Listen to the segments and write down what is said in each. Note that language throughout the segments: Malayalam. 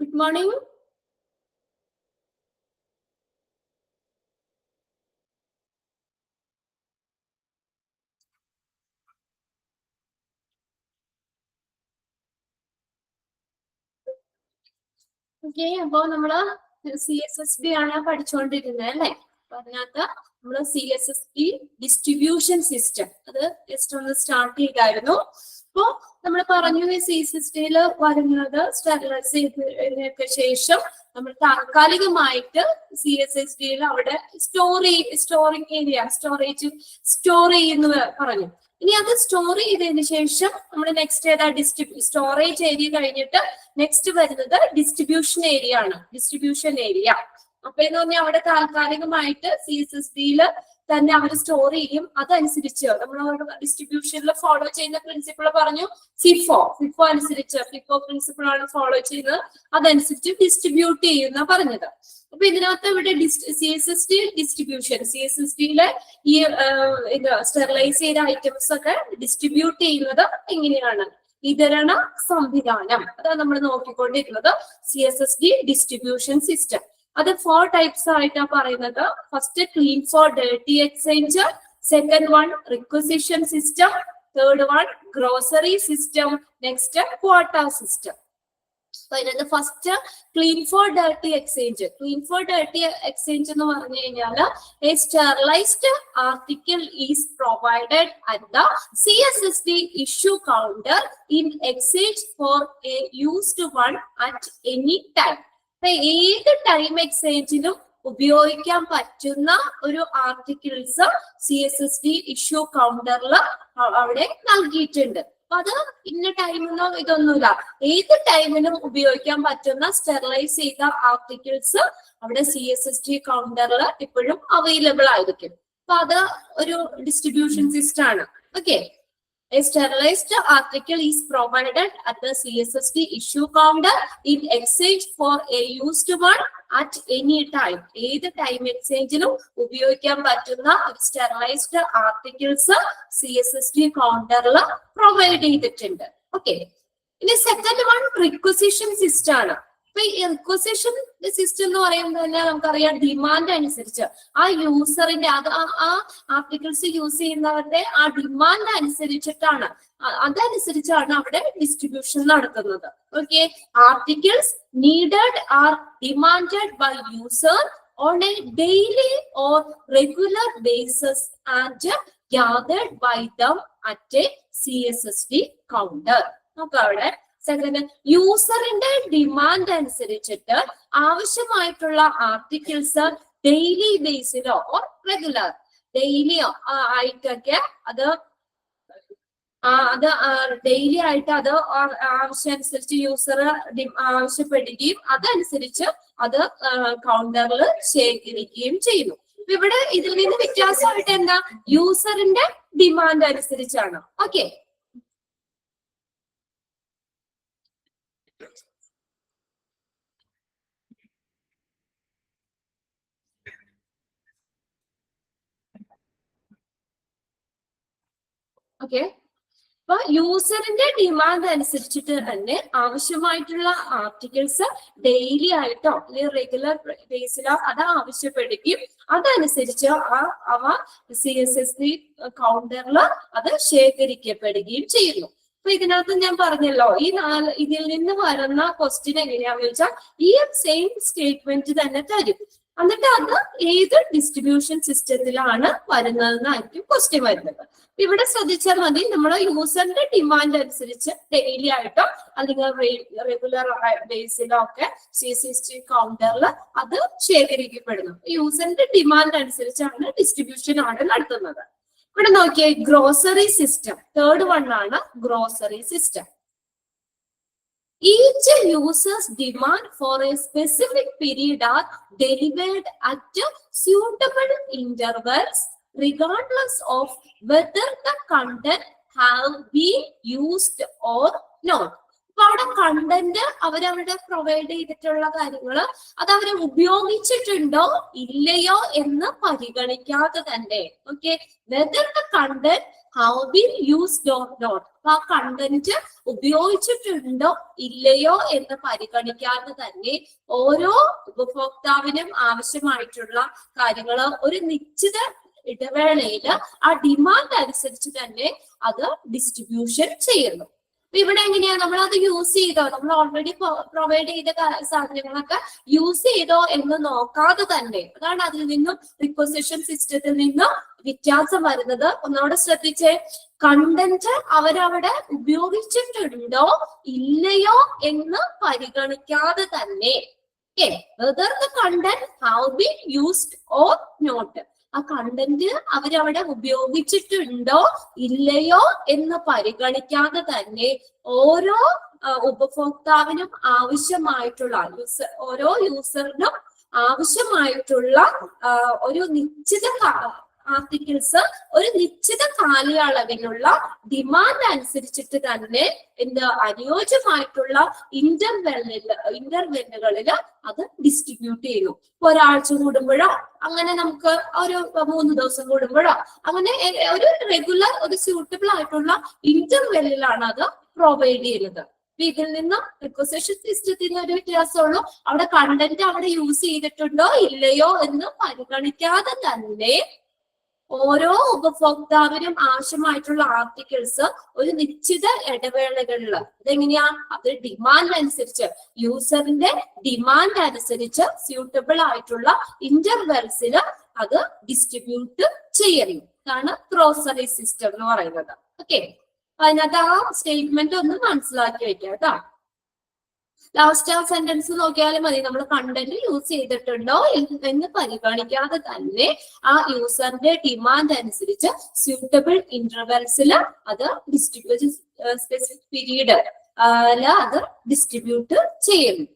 Good morning. Okay, അപ്പോൾ നമ്മള് CSSD ആണ് പഠിച്ചുകൊണ്ടിരുന്നത് അല്ലേ? അപ്പൊ അതിനകത്ത് നമ്മള് CSSD ഡിസ്ട്രിബ്യൂഷൻ സിസ്റ്റം അത് ജസ്റ്റ് ഒന്ന് സ്റ്റാർട്ട് ചെയ്തായിരുന്നു. അപ്പോ നമ്മൾ പറഞ്ഞു ഈ CSSD വരുന്നത് സ്റ്റെറിലൈസ് ചെയ്തതിനൊക്കെ ശേഷം നമ്മൾ താൽക്കാലികമായിട്ട് CSSD അവിടെ സ്റ്റോറിംഗ് ഏരിയ സ്റ്റോർ ചെയ്യുന്നു പറഞ്ഞു. ഇനി അത് സ്റ്റോർ ചെയ്തതിനു ശേഷം നമ്മൾ നെക്സ്റ്റ് ഏതാ സ്റ്റോറേജ് ഏരിയ കഴിഞ്ഞിട്ട് നെക്സ്റ്റ് വരുന്നത് ഡിസ്ട്രിബ്യൂഷൻ ഏരിയ ആണ്. ഡിസ്ട്രിബ്യൂഷൻ ഏരിയ അപ്പൊ എന്ന് പറഞ്ഞാൽ അവിടെ താൽക്കാലികമായിട്ട് CSSD തന്നെ അവർ സ്റ്റോർ ചെയ്യും. അതനുസരിച്ച് നമ്മൾ ഡിസ്ട്രിബ്യൂഷനിൽ ഫോളോ ചെയ്യുന്ന പ്രിൻസിപ്പിൾ പറഞ്ഞു ഫിഫോ അനുസരിച്ച് ഫിഫോ പ്രിൻസിപ്പിൾ ആണ് ഫോളോ ചെയ്യുന്നത്. അതനുസരിച്ച് ഡിസ്ട്രിബ്യൂട്ട് ചെയ്യുന്ന പറഞ്ഞത്. അപ്പൊ ഇതിനകത്ത് ഇവിടെ CSSD ഡിസ്ട്രിബ്യൂഷൻ CSSD ഈ സ്റ്റെറിലൈസ് ചെയ്ത ഐറ്റംസ് ഒക്കെ ഡിസ്ട്രിബ്യൂട്ട് ചെയ്യുന്നത് എങ്ങനെയാണ്? വിതരണ സംവിധാനം അതാണ് നമ്മൾ നോക്കിക്കൊണ്ടിരുന്നത്. CSSD ഡിസ്ട്രിബ്യൂഷൻ സിസ്റ്റം അത് 4 ടൈപ്സ് ആയിട്ടാണ് പറയുന്നത്. First clean for dirty exchange, second one requisition system, third one grocery system, next quota system. അപ്പൊ ഇതിനകത്ത് first clean for dirty exchange. Clean for dirty exchange എന്ന് പറഞ്ഞു കഴിഞ്ഞാൽ a sterilised article is provided at the CSSD issue counter in exchange for a used one at any time. അപ്പൊ ഏത് ടൈം എക്സ്ചേഞ്ചിനും ഉപയോഗിക്കാൻ പറ്റുന്ന ഒരു ആർട്ടിക്കിൾസ് CSSD ഇഷ്യൂ കൗണ്ടറിൽ അവിടെ നൽകിയിട്ടുണ്ട്. അപ്പൊ അത് ഇന്ന ടൈമിനോ ഇതൊന്നുമില്ല, ഏത് ടൈമിനും ഉപയോഗിക്കാൻ പറ്റുന്ന സ്റ്റെറിലൈസ് ചെയ്ത ആർട്ടിക്കിൾസ് അവിടെ CSSD കൗണ്ടറിൽ ഇപ്പോഴും അവൈലബിൾ ആയിരിക്കും. അപ്പൊ അത് ഒരു ഡിസ്ട്രിബ്യൂഷൻ സിസ്റ്റം ആണ്. Okay, a sterilized article is provided at the CSSD issue counter in exchange for a used one at any time. ഏത് ടൈം എക്സ്ചേഞ്ചിലും ഉപയോഗിക്കാൻ പറ്റുന്ന സ്റ്റെറിലൈസ്ഡ് ആർട്ടിക്കിൾസ് CSSD കൗണ്ടറിൽ പ്രൊവൈഡ് ചെയ്തിട്ടുണ്ട്. ഓക്കെ, ഇനി സെക്കൻഡ് വൺ റിക്വസിഷൻ സിസ്റ്റം ആണ്. അപ്പൊ ഈ റിക്വസിഷൻ സിസ്റ്റം എന്ന് പറയുമ്പോൾ തന്നെ നമുക്കറിയാം ഡിമാൻഡ് അനുസരിച്ച് ആ യൂസറിന്റെ ആ ആർട്ടിക്കിൾസ് യൂസ് ചെയ്യുന്നവരുടെ ആ ഡിമാൻഡ് അതനുസരിച്ചാണ് അവിടെ ഡിസ്ട്രിബ്യൂഷൻ നടത്തുന്നത്. Okay, articles needed are demanded by user on a daily or regular basis and gathered by them at a CSSD counter. നമുക്ക് അവിടെ സെക്കൻഡ് യൂസറിന്റെ ഡിമാൻഡ് അനുസരിച്ചിട്ട് ആവശ്യമായിട്ടുള്ള ആർട്ടിക്കിൾസ് ഡെയിലി ബേസിലോ ഓർ റെഗുലർ ഡെയിലിയോ ആയിട്ടൊക്കെ അത് ഡെയിലി ആയിട്ട് അത് ആവശ്യമനുസരിച്ച് യൂസർ ആവശ്യപ്പെടുകയും അതനുസരിച്ച് അത് കൗണ്ടറിൽ ശേഖരിക്കുകയും ചെയ്യുന്നു. ഇവിടെ ഇതിൽ നിന്ന് വ്യത്യാസമായിട്ട് എന്താ? യൂസറിന്റെ ഡിമാൻഡ് അനുസരിച്ചാണ്. ഓക്കെ, ഓക്കെ, അപ്പൊ യൂസറിന്റെ ഡിമാൻഡ് അനുസരിച്ചിട്ട് തന്നെ ആവശ്യമായിട്ടുള്ള ആർട്ടിക്കിൾസ് ഡെയിലി ആയിട്ടോ അല്ലെങ്കിൽ റെഗുലർ ബേസിലോ അത് ആവശ്യപ്പെടുകയും അതനുസരിച്ച് അവ CSSD കൗണ്ടറിൽ അത് ശേഖരിക്കപ്പെടുകയും ചെയ്യുന്നു. അപ്പൊ ഇതിനകത്ത് ഞാൻ പറഞ്ഞല്ലോ ഇതിൽ നിന്ന് വരുന്ന ക്വസ്റ്റ്യൻ എങ്ങനെയാന്ന് ചോദിച്ചാൽ ഈ സെയിം സ്റ്റേറ്റ്മെന്റ് തന്നെ തരും. എന്നിട്ട് അത് ഏത് ഡിസ്ട്രിബ്യൂഷൻ സിസ്റ്റത്തിലാണ് വരുന്നതെന്നായിരിക്കും ക്വസ്റ്റ്യൻ വരുന്നത്. ഇവിടെ ശ്രദ്ധിച്ചാൽ മതി, നമ്മുടെ യൂസറിന്റെ ഡിമാൻഡ് അനുസരിച്ച് ഡെയിലി ആയിട്ടോ അല്ലെങ്കിൽ റെഗുലർ ബേസിലോ ഒക്കെ CSSD കൗണ്ടറിൽ അത് ശേഖരിക്കപ്പെടുന്നു. യൂസറിന്റെ ഡിമാൻഡ് അനുസരിച്ചാണ് ഡിസ്ട്രിബ്യൂഷൻ അവിടെ നടത്തുന്നത്. ഇവിടെ നോക്കിയേ, ഗ്രോസറി സിസ്റ്റം തേർഡ് വൺ ആണ്. Grocery system each user's demand for a specific period are delivered at suitable intervals regardless of whether the content have been used or not. അപ്പൊ അവിടെ കണ്ടന്റ് അവരവിടെ പ്രൊവൈഡ് ചെയ്തിട്ടുള്ള കാര്യങ്ങൾ അത് അവരെ ഉപയോഗിച്ചിട്ടുണ്ടോ ഇല്ലയോ എന്ന് പരിഗണിക്കാതെ തന്നെ okay whether the content how been used or not. അപ്പൊ ആ കണ്ടന്റ് ഉപയോഗിച്ചിട്ടുണ്ടോ ഇല്ലയോ എന്ന് പരിഗണിക്കാതെ തന്നെ ഓരോ ഉപഭോക്താവിനും ആവശ്യമായിട്ടുള്ള കാര്യങ്ങൾ ഒരു നിശ്ചിത ഇടവേളയിൽ ആ ഡിമാൻഡ് അനുസരിച്ച് തന്നെ അത് ഡിസ്ട്രിബ്യൂഷൻ ചെയ്യുന്നു. ഇവിടെ എങ്ങനെയാ നമ്മൾ അത് യൂസ് ചെയ്തോ, നമ്മൾ ഓൾറെഡി പ്രൊവൈഡ് ചെയ്ത സാധനങ്ങളൊക്കെ യൂസ് ചെയ്തോ എന്ന് നോക്കാതെ തന്നെ, അതാണ് അതിൽ നിന്നും റിക്വസിഷൻ സിസ്റ്റത്തിൽ നിന്നും വ്യത്യാസം വരുന്നത്. ഒന്നുകൂടെ ശ്രദ്ധിച്ചേ, കണ്ടന്റ് അവരവിടെ ഉപയോഗിച്ചിട്ടുണ്ടോ ഇല്ലയോ എന്ന് പരിഗണിക്കാതെ തന്നെ whether the content have been used or not, ആ കണ്ടന്റ് അവരവിടെ ഉപയോഗിച്ചിട്ടുണ്ടോ ഇല്ലയോ എന്ന് പരിഗണിക്കാതെ തന്നെ ഓരോ ഉപഭോക്താവിനും ആവശ്യമായിട്ടുള്ള ഓരോ യൂസറിനും ആവശ്യമായിട്ടുള്ള ഒരു നിശ്ചിത ആർട്ടിക്കിൾസ് ഒരു നിശ്ചിത കാലയളവിലുള്ള ഡിമാൻഡ് അനുസരിച്ചിട്ട് തന്നെ അനുയോജ്യമായിട്ടുള്ള ഇന്റർവെല്ലുകളിൽ അത് ഡിസ്ട്രിബ്യൂട്ട് ചെയ്യുന്നു. ഒരാഴ്ച കൂടുമ്പോഴോ അങ്ങനെ നമുക്ക് ഒരു 3 ദിവസം കൂടുമ്പോഴോ അങ്ങനെ ഒരു റെഗുലർ ഒരു സ്യൂട്ടബിൾ ആയിട്ടുള്ള ഇന്റർവെല്ലിലാണ് അത് പ്രൊവൈഡ് ചെയ്യുന്നത്. ഇതിൽ നിന്നും റിക്വസിഷൻ സിസ്റ്റത്തിന് ഒരു വ്യത്യാസമുള്ളൂ. അവിടെ കണ്ടന്റ് അവിടെ യൂസ് ചെയ്തിട്ടുണ്ടോ ഇല്ലയോ എന്ന് പരിഗണിക്കാതെ തന്നെ ഓരോ ഉപഭോക്താവിനും ആവശ്യമായിട്ടുള്ള ആർട്ടിക്കിൾസ് ഒരു നിശ്ചിത ഇടവേളകളിൽ ഇതെങ്ങനെയാ അത് ഡിമാൻഡ് അനുസരിച്ച് യൂസറിന്റെ ഡിമാൻഡ് അനുസരിച്ച് സ്യൂട്ടബിൾ ആയിട്ടുള്ള ഇന്റർവെൽസിൽ അത് ഡിസ്ട്രിബ്യൂട്ട് ചെയ്യുന്നു. ഇതാണ് ഗ്രോസറി സിസ്റ്റം എന്ന് പറയുന്നത്. ഓക്കെ, അതിനകത്ത് ആ സ്റ്റേറ്റ്മെന്റ് ഒന്ന് മനസ്സിലാക്കി വെക്കാം കേട്ടോ. ലാസ്റ്റ് ആ സെന്റൻസ് നോക്കിയാലും മതി. നമ്മൾ കണ്ടന്റ് യൂസ് ചെയ്തിട്ടുണ്ടോ എന്ന് പരിഗണിക്കാതെ തന്നെ ആ യൂസറിന്റെ ഡിമാൻഡ് അനുസരിച്ച് സ്യൂട്ടബിൾ ഇന്റർവെൽസിൽ അത് ഡിസ്ട്രിബ്യൂട്ട് സ്പെസിഫിക് പീരീഡ് അത് ഡിസ്ട്രിബ്യൂട്ട് ചെയ്യുന്നു.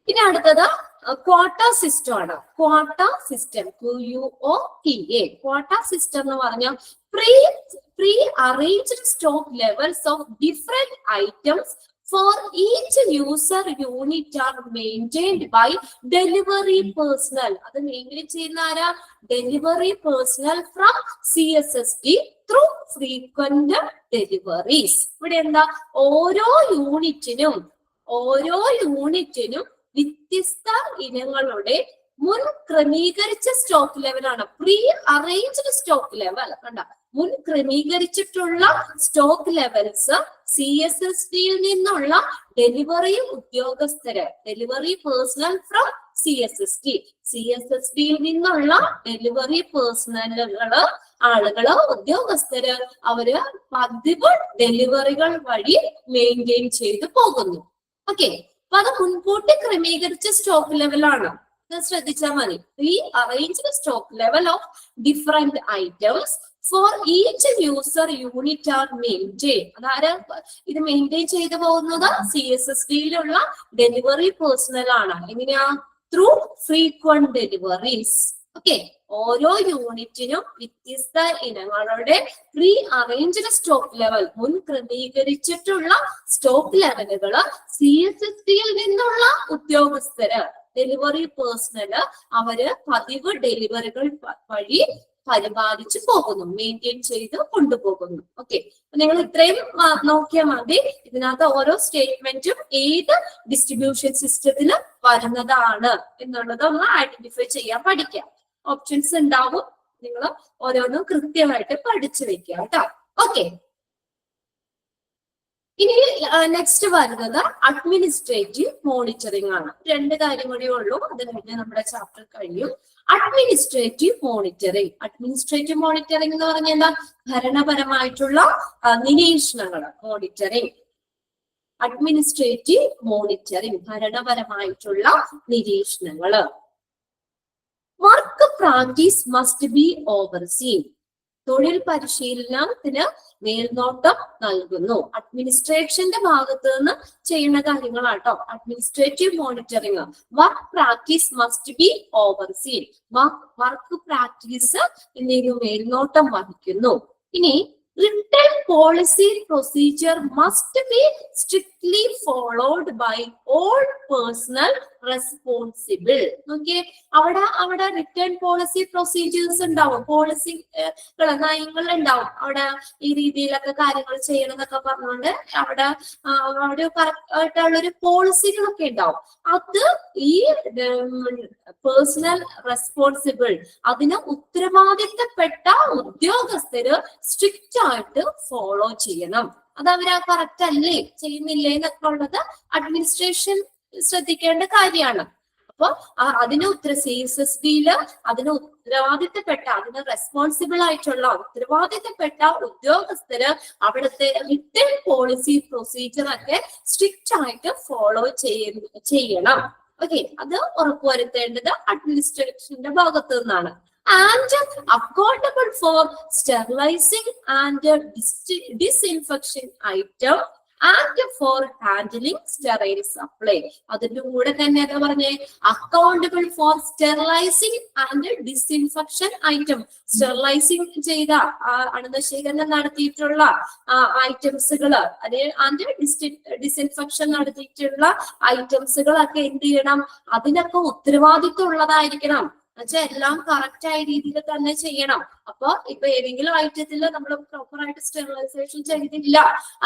ഇനി അടുത്തത് ക്വാട്ട സിസ്റ്റം ആണ്. Quota system QUOTA quota system എന്ന് പറഞ്ഞാൽ pre arranged stock levels of different items for each user unit are maintained by delivery personnel. അത് മെയിൻറ്റെയിൻ ചെയ്യുന്ന ആരാ? Delivery personal from CSSD through frequent deliveries. ഇവിടെ എന്താ, ഓരോ യൂണിറ്റിനും വ്യത്യസ്ത ഇനങ്ങളുടെ മുൻ ക്രമീകരിച്ച സ്റ്റോക്ക് ലെവലാണ്. പ്രീ അറേഞ്ച്ഡ് സ്റ്റോക്ക് ലെവൽ കണ്ട, മുൻ ക്രമീകരിച്ചിട്ടുള്ള സ്റ്റോക്ക് ലെവൽസ് CSSDയിൽ നിന്നുള്ള ഡെലിവറി ഉദ്യോഗസ്ഥര്, ഡെലിവറി പേഴ്സണൽ ഫ്രം CSSDയിൽ നിന്നുള്ള ഡെലിവറി പേഴ്സണലുകള് ഉദ്യോഗസ്ഥര് അവര് പതിവ് ഡെലിവറികൾ വഴി മെയിൻറ്റെയിൻ ചെയ്തു പോകുന്നു. ഓക്കെ, അപ്പൊ അത് മുൻകൂട്ടി ക്രമീകരിച്ച സ്റ്റോക്ക് ലെവലാണ്. ശ്രദ്ധിച്ചാൽ മതി. Pre arranged stock level of different items for each user unit are maintain. അതായത് ഇത് മെയിൻറ്റെയിൻ ചെയ്തു പോകുന്നത് CSSDയിലുള്ള ഡെലിവറി പേഴ്സണൽ ആണ്. എങ്ങനെയാ? Through frequent deliveries. ഓക്കെ, ഓരോ യൂണിറ്റിനും വ്യത്യസ്ത ഇനങ്ങളുടെ പ്രീ അറേഞ്ച്ഡ് സ്റ്റോക്ക് ലെവൽ, മുൻ ക്രമീകരിച്ചിട്ടുള്ള സ്റ്റോക്ക് ലെവലുകള് CSSDയിൽ നിന്നുള്ള ഉദ്യോഗസ്ഥര്, ഡെലിവറി പേഴ്സണല് അവര് പതിവ് ഡെലിവറികൾ വഴി പരിപാലിച്ചു പോകുന്നു, മെയിൻറ്റെയിൻ ചെയ്ത് കൊണ്ടുപോകുന്നു. ഓക്കെ, നിങ്ങൾ ഇത്രയും നോക്കിയാൽ മതി. ഇതിനകത്ത് ഓരോ സ്റ്റേറ്റ്മെന്റും ഏത് ഡിസ്ട്രിബ്യൂഷൻ സിസ്റ്റത്തിൽ വരുന്നതാണ് എന്നുള്ളത് ഒന്ന് ഐഡന്റിഫൈ ചെയ്യാൻ പഠിക്കാം. ഓപ്ഷൻസ് ഉണ്ടാവും, നിങ്ങൾ ഓരോന്നും കൃത്യമായിട്ട് പഠിച്ചു വെക്കുക കേട്ടോ. ഓക്കെ, ഇനി നെക്സ്റ്റ് വരുന്നത് അഡ്മിനിസ്ട്രേറ്റീവ് മോണിറ്ററിംഗ് ആണ്. 2 കാര്യം കൂടി ഉള്ളൂ, അത് കഴിഞ്ഞ് നമ്മുടെ ചാപ്റ്റർ കഴിയും. അഡ്മിനിസ്ട്രേറ്റീവ് മോണിറ്ററിംഗ് എന്ന് പറഞ്ഞാൽ എന്താ? ഭരണപരമായിട്ടുള്ള നിരീക്ഷണങ്ങൾ, മോണിറ്ററിംഗ്. അഡ്മിനിസ്ട്രേറ്റീവ് മോണിറ്ററിംഗ് ഭരണപരമായിട്ടുള്ള നിരീക്ഷണങ്ങള്. Work practice must be overseen. തൊഴിൽ പരിശീലനത്തിന് മേൽനോട്ടം നൽകുന്നു. അഡ്മിനിസ്ട്രേഷന്റെ ഭാഗത്ത് നിന്ന് ചെയ്യുന്ന കാര്യങ്ങളാട്ടോ administrative monitoring. Work practice must be overseen. Work practice എന്നിവ മേൽനോട്ടം വഹിക്കുന്നു. ഇനി written policy procedure must be strictly followed by all personnel responsible. Okay, അവിടെ റിട്ടേൺ പോളിസി പ്രൊസീജിയേഴ്സ് ഉണ്ടാവും, പോളിസി നയങ്ങൾ ഉണ്ടാവും. അവിടെ ഈ രീതിയിലൊക്കെ കാര്യങ്ങൾ ചെയ്യണം എന്നൊക്കെ പറഞ്ഞുകൊണ്ട് അവിടെ കറക്റ്റ് ആയിട്ടുള്ള ഒരു പോളിസികളൊക്കെ ഉണ്ടാവും. അത് ഈ പേഴ്സണൽ റെസ്പോൺസിബിൾ, അതിന് ഉത്തരവാദിത്തപ്പെട്ട ഉദ്യോഗസ്ഥര് സ്ട്രിക്റ്റ് ആയിട്ട് ഫോളോ ചെയ്യണം. അത് അവര് കറക്റ്റ് അല്ലേ, ചെയ്യുന്നില്ലേ എന്നൊക്കെ ഉള്ളത് അഡ്മിനിസ്ട്രേഷൻ ശ്രദ്ധിക്കേണ്ട കാര്യമാണ്. അപ്പൊ അതിന് CSSBയില് അതിന് ഉത്തരവാദിത്തപ്പെട്ട, അതിന് റെസ്പോൺസിബിൾ ആയിട്ടുള്ള ഉത്തരവാദിത്തപ്പെട്ട ഉദ്യോഗസ്ഥര് അവിടുത്തെ റിട്ടേൺ പോളിസി പ്രൊസീജിയർ ഒക്കെ സ്ട്രിക്റ്റ് ആയിട്ട് ഫോളോ ചെയ്യണം. ഓക്കെ, അത് ഉറപ്പുവരുത്തേണ്ടത് അഡ്മിനിസ്ട്രേഷന്റെ ഭാഗത്തു നിന്നാണ്. And accountable for sterilizing and disinfection item and for handling sterile supply. അതിന്റെ കൂടെ തന്നെ എന്താ പറഞ്ഞേ, accountable four sterilising and disinfection item. Sterilising ചെയ്ത അണുനശീകരണം നടത്തിയിട്ടുള്ള ഐറ്റംസുകള്, അതേ ആൻഡ് ഡിസ്ഇൻഫെക്ഷൻ നടത്തിയിട്ടുള്ള ഐറ്റംസുകളൊക്കെ എന്ത് ചെയ്യണം, അതിനൊക്കെ ഉത്തരവാദിത്വം ഉള്ളതായിരിക്കണം. എന്നുവെച്ചാൽ എല്ലാം കറക്റ്റ് ആയ രീതിയിൽ തന്നെ ചെയ്യണം. അപ്പൊ ഇപ്പൊ ഏതെങ്കിലും ഐറ്റത്തിൽ നമ്മൾ പ്രോപ്പർ ആയിട്ട് സ്റ്റെറിലൈസേഷൻ ചെയ്തില്ല,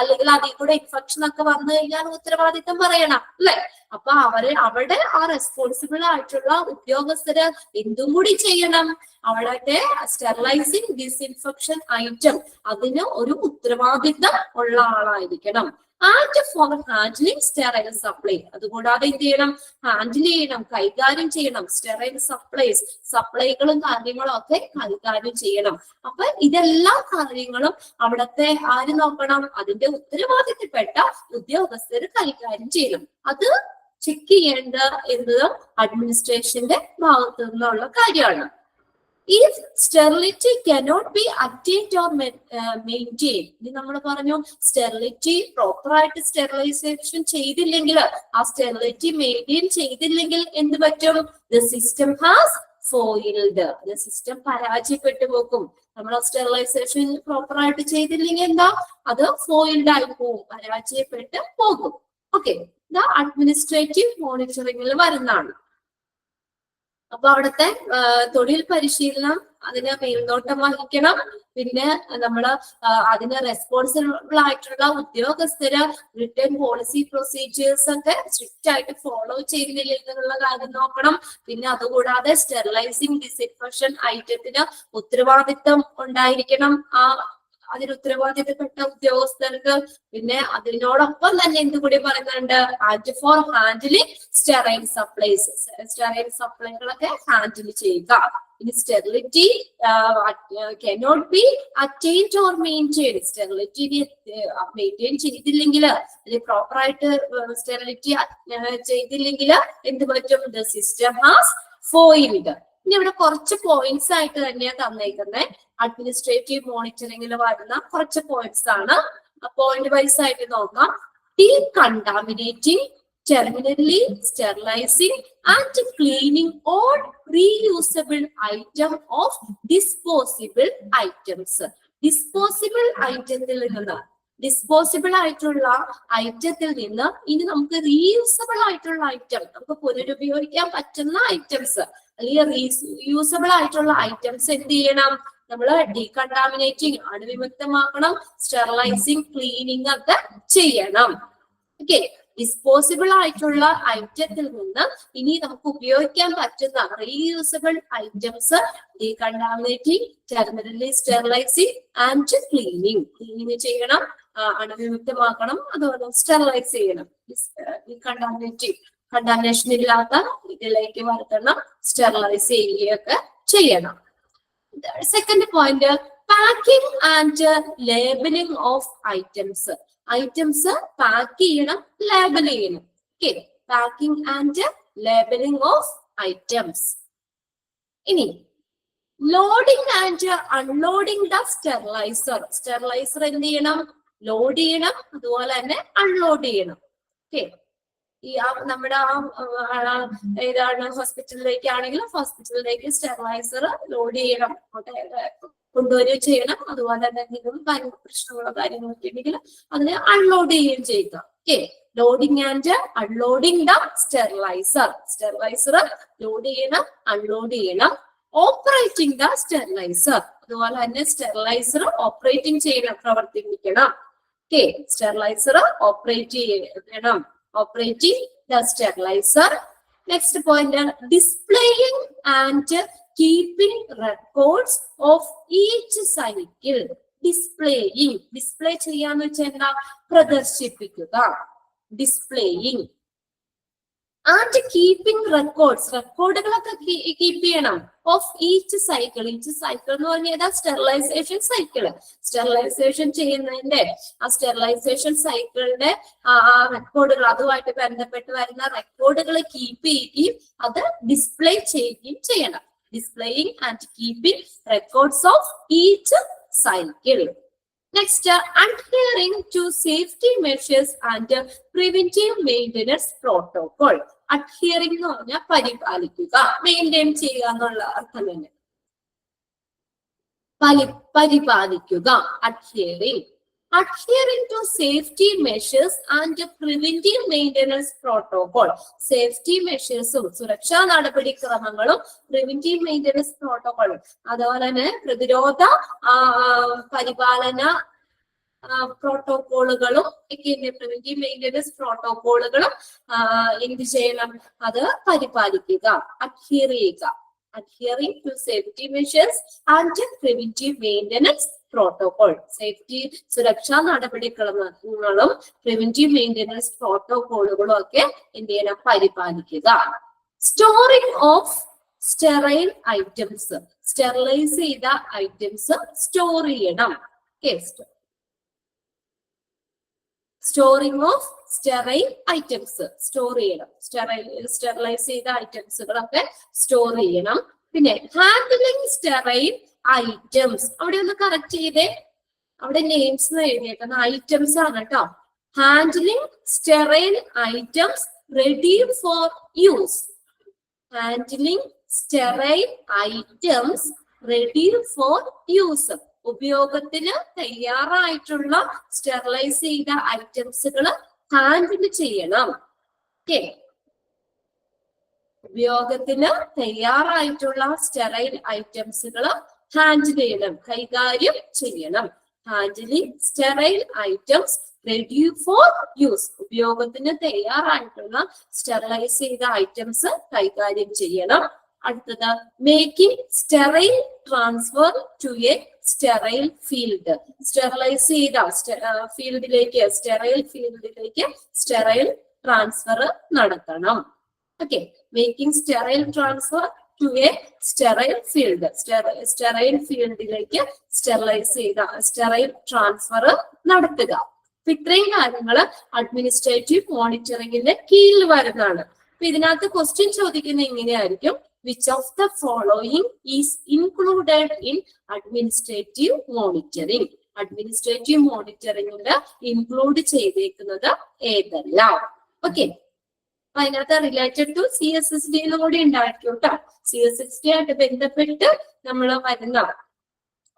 അല്ലെങ്കിൽ അതിൽ കൂടെ ഇൻഫെക്ഷൻ ഒക്കെ വന്നു കഴിഞ്ഞാൽ ഉത്തരവാദിത്തം പറയണം, അല്ലെ? അപ്പൊ അവിടെ ആ റെസ്പോൺസിബിൾ ആയിട്ടുള്ള ഉദ്യോഗസ്ഥര് എന്തും കൂടി ചെയ്യണം. അവിടത്തെ സ്റ്റെറിലൈസിങ് ഡിസ്ഇൻഫെക്ഷൻ ഐറ്റം അതിന് ഒരു ഉത്തരവാദിത്തം ഉള്ള ആളായിരിക്കണം. And for handling sterile supply, അതുകൂടാതെ എന്ത് ചെയ്യണം, ഹാൻഡിൽ ചെയ്യണം, കൈകാര്യം ചെയ്യണം. സ്റ്റെറൈൽ സപ്ലൈകളും കാര്യങ്ങളും ഒക്കെ കൈകാര്യം ചെയ്യണം. അപ്പൊ ഇതെല്ലാ കാര്യങ്ങളും അവിടത്തെ ആര് നോക്കണം, അതിന്റെ ഉത്തരവാദിത്തപ്പെട്ട ഉദ്യോഗസ്ഥർ കൈകാര്യം ചെയ്യണം. അത് ചെക്ക് ചെയ്യേണ്ട എന്നത് അഡ്മിനിസ്ട്രേഷന്റെ ഭാഗത്തു നിന്നുള്ള കാര്യമാണ്. If sterility cannot be attained or maintained, ഇനി നമ്മൾ പറഞ്ഞു സ്റ്റെറിലിറ്റി പ്രോപ്പർ ആയിട്ട് സ്റ്റെറിലൈസേഷൻ ചെയ്തില്ലെങ്കിൽ, ആ സ്റ്റെറിലിറ്റി മെയിൻറ്റെയിൻ ചെയ്തില്ലെങ്കിൽ എന്ത് പറ്റും? The system has foiled. The system പരാജയപ്പെട്ടു പോകും. നമ്മൾ സ്റ്റെറിലൈസേഷൻ പ്രോപ്പർ ആയിട്ട് ചെയ്തില്ലെങ്കിൽ എന്താ, അത് ഫോയിൽഡ് ആയി പോകും, പരാജയപ്പെട്ട് പോകും. ഓക്കെ, ഇത് അഡ്മിനിസ്ട്രേറ്റീവ് മോണിറ്ററിംഗിൽ വരുന്നതാണ്. അപ്പൊ അവിടുത്തെ തൊഴിൽ പരിശീലനം അതിന് മേൽനോട്ടം വഹിക്കണം. പിന്നെ നമ്മള് അതിന് റെസ്പോൺസിബിൾ ആയിട്ടുള്ള ഉദ്യോഗസ്ഥര് റിട്ടേൺ പോളിസി പ്രൊസീജിയേഴ്സ് ഒക്കെ സ്ട്രിക്റ്റ് ആയിട്ട് ഫോളോ ചെയ്യുന്നില്ല എന്നുള്ള കാര്യം നോക്കണം. പിന്നെ അതുകൂടാതെ സ്റ്റെറിലൈസിംഗ് ഡിസ്ഇൻഫെക്ഷൻ ഐറ്റത്തിന് ഉത്തരവാദിത്വം ഉണ്ടായിരിക്കണം അതിന് ഉത്തരവാദിത്തപ്പെട്ട ഉദ്യോഗസ്ഥർക്ക്. പിന്നെ അതിനോടൊപ്പം തന്നെ എന്തുകൂടി പറയുന്നുണ്ട്, and for handling sterile supplies, sterile സപ്ലൈകളൊക്കെ ഹാൻഡിൽ ചെയ്യുക. ഇനി sterility cannot be attained or maintained, sterility maintain ചെയ്തില്ലെങ്കിൽ, അല്ലെങ്കിൽ പ്രോപ്പർ ആയിട്ട് സ്റ്റെറിലിറ്റി ചെയ്തില്ലെങ്കിൽ എന്ത് പറ്റും? The system has foiled. ഇനി ഇവിടെ കുറച്ച് പോയിന്റ്സ് ആയിട്ട് തന്നെയാണ് തന്നേക്കുന്നത്. അഡ്മിനിസ്ട്രേറ്റീവ് മോണിറ്ററിംഗിൽ വരുന്ന കുറച്ച് പോയിന്റ്സ് ആണ്. പോയിന്റ് വൈസ് ആയിട്ട് നോക്കാം. Decontaminating, terminally sterilizing and cleaning all reusable item of disposable items. Disposable ആയിട്ടുള്ള ഐറ്റത്തിൽ നിന്ന് ഇനി നമുക്ക് റീയൂസബിൾ ആയിട്ടുള്ള ഐറ്റം, നമുക്ക് പുനരുപയോഗിക്കാൻ പറ്റുന്ന ഐറ്റംസ് അല്ലെങ്കിൽ റീയൂസബിൾ ആയിട്ടുള്ള ഐറ്റംസ് എന്ത് ചെയ്യണം? നമ്മൾ ഡീകണ്ടാമിനേറ്റിംഗ്, അണുവിമുക്തമാക്കണം, സ്റ്റെറിലൈസിങ്, ക്ലീനിങ് ഒക്കെ ചെയ്യണം. ഓക്കെ, ഡിസ്പോസിബിൾ ആയിട്ടുള്ള ഐറ്റത്തിൽ നിന്ന് ഇനി നമുക്ക് ഉപയോഗിക്കാൻ പറ്റുന്ന reusable items decontaminating, terminally sterilising and cleaning ചെയ്യണം, അണുവിമുക്തമാക്കണം, അതുപോലെ സ്റ്റെറിലൈസ് ചെയ്യണം. കണ്ടാമിനേഷൻ ഇല്ലാത്ത ഇതിലേക്ക് വരുത്തണം, സ്റ്റെറിലൈസ് ചെയ്യുകയൊക്കെ ചെയ്യണം. Second point, packing and labelling of items. Items pack ചെയ്യണം, ലേബൽ ചെയ്യണം. Okay, packing and labelling of items. ഇനി loading and unloading the steriliser. Steriliser എന്ത് ചെയ്യണം? ലോഡ് ചെയ്യണം, അതുപോലെ തന്നെ അൺലോഡ് ചെയ്യണം. ഓക്കെ, ഈ നമ്മുടെ ഏതാണ് ഹോസ്പിറ്റലിലേക്കാണെങ്കിലും ഹോസ്പിറ്റലിലേക്ക് സ്റ്റെറിലൈസർ ലോഡ് ചെയ്യണം, കൊണ്ടുവരികയും ചെയ്യണം. അതുപോലെ തന്നെ എന്തെങ്കിലും പ്രശ്നങ്ങളോ കാര്യങ്ങളൊക്കെ ഉണ്ടെങ്കിൽ അതിനെ അൺലോഡ് ചെയ്യുകയും ചെയ്യുക. Okay, loading and unloading the steriliser. Steriliser load ചെയ്യണം, അൺലോഡ് ചെയ്യണം. ഓപ്പറേറ്റിംഗ് ദ സ്റ്റെറിലൈസർ, അതുപോലെ തന്നെ സ്റ്റെറിലൈസർ ഓപ്പറേറ്റിംഗ് ചെയ്യണം, പ്രവർത്തിപ്പിക്കണം. ഓക്കെ, സ്റ്റെറിലൈസർ ഓപ്പറേറ്റ് ചെയ്യണം, operating the steriliser. Next point, displaying and keeping records of each cycle. Displaying, display ചെയ്യാന്ന് വെച്ചാൽ എന്താ, പ്രദർശിപ്പിക്കുക. ഡിസ്പ്ലേയിങ് ആൻഡ് കീപ്പിംഗ് റെക്കോർഡ്സ്, റെക്കോർഡുകളൊക്കെ കീപ്പ് ചെയ്യണം. Of each cycle, each cycle എന്ന് പറഞ്ഞാൽ സ്റ്റെറിലൈസേഷൻ സൈക്കിള്. സ്റ്റെറിലൈസേഷൻ ചെയ്യുന്നതിന്റെ ആ സ്റ്റെറിലൈസേഷൻ സൈക്കിളിന്റെ റെക്കോർഡുകൾ, അതുമായിട്ട് ബന്ധപ്പെട്ട് വരുന്ന റെക്കോർഡുകൾ കീപ്പ് ചെയ്യുകയും അത് ഡിസ്പ്ലേ ചെയ്യുകയും ചെയ്യണം. Displaying and keeping records of each cycle. Next, adhering to safety measures and preventive maintenance protocol. Adhering എന്ന് പറഞ്ഞാൽ പരിപാലിക്കുക, മെയിൻറ്റെയിൻ ചെയ്യുക എന്നുള്ള അർത്ഥം തന്നെ. പരിപാലിക്കുക, adhering. Adhering to safety measures and preventive maintenance protocol. Safety measures, സുരക്ഷാ നടപടിക്രമങ്ങളും പ്രിവെന്റീവ് മെയിൻ്റനൻസ് പ്രോട്ടോകോളും, അതുപോലെ തന്നെ പ്രതിരോധ പരിപാലന പ്രോട്ടോകോളുകളും ഒക്കെ, പ്രിവെന്റീവ് മെയിൻ്റനൻസ് പ്രോട്ടോകോളുകളും എന്ത് ചെയ്യണം, അത് പരിപാലിക്കുക, അഡ്ഹിയർ ചെയ്യുക. Adhering to safety measures and preventive maintenance protocol. Safety സുരക്ഷാ നടപടിക്രമങ്ങളും പ്രിവെന്റീവ് മെയിൻ്റനൻസ് പ്രോട്ടോകോളുകളും ഒക്കെ എന്ത് ചെയ്യണം, പരിപാലിക്കുക. Storing of sterile items. Sterilise ചെയ്ത ഐറ്റംസ് സ്റ്റോർ ചെയ്യണം. Storing of sterile items store ചെയ്യണം. സ്റ്റെറിലൈസ് ചെയ്ത ഐറ്റംസുകളൊക്കെ സ്റ്റോർ ചെയ്യണം. പിന്നെ ഹാൻഡിലിംഗ് സ്റ്റെറൈൽ ഐറ്റംസ്, അവിടെ ഒന്ന് കറക്റ്റ് ചെയ്തേ, അവിടെ നെയിംസ് എഴുതിയേക്കുന്ന ഐറ്റംസ് ആണ് കേട്ടോ. Handling sterile items ready for use. Handling sterile items ready for use. ഉപയോഗത്തിന് തയ്യാറായിട്ടുള്ള സ്റ്റെറിലൈസ് ചെയ്ത ഐറ്റംസുകൾ ഹാൻഡിൽ ചെയ്യണം. ഓക്കെ, ഉപയോഗത്തിന് തയ്യാറായിട്ടുള്ള സ്റ്റെറൈൽ ഐറ്റംസുകൾ ഹാൻഡിൽ ചെയ്യണം, കൈകാര്യം ചെയ്യണം. Handling sterile items ready for use. ഉപയോഗത്തിന് തയ്യാറായിട്ടുള്ള സ്റ്റെറിലൈസ് ചെയ്ത ഐറ്റംസ് കൈകാര്യം ചെയ്യണം. അടുത്തത്, making sterile transfer to a sterile field. Sterilise ചെയ്ത ഫീൽഡിലേക്ക്, സ്റ്റെറൈൽ ഫീൽഡിലേക്ക് സ്റ്റെറൈൽ ട്രാൻസ്ഫർ നടത്തണം. ഓക്കെ, making sterile transfer to a sterile field. Sterile ഫീൽഡിലേക്ക് സ്റ്റെറിലൈസ് ചെയ്ത സ്റ്റെറൈൽ ട്രാൻസ്ഫർ നടത്തുക. ഇത്രയും കാര്യങ്ങൾ അഡ്മിനിസ്ട്രേറ്റീവ് മോണിറ്ററിംഗിന്റെ കീഴിൽ വരുന്നതാണ്. അപ്പൊ ഇതിനകത്ത് ക്വസ്റ്റ്യൻ ചോദിക്കുന്നത് എങ്ങനെയായിരിക്കും, which of the following is included in administrative monitoring? Administrative മോണിറ്ററിംഗിൽ ഇൻക്ലൂഡ് ചെയ്തേക്കുന്നത് ഏതെല്ലാം? ഓക്കെ, അപ്പൊ അതിനകത്ത് റിലേറ്റഡ് ടു CSSD കൂടി ഉണ്ടായിരിക്കും കേട്ടോ. CSSD ആയിട്ട് ബന്ധപ്പെട്ട് നമ്മൾ വരുന്ന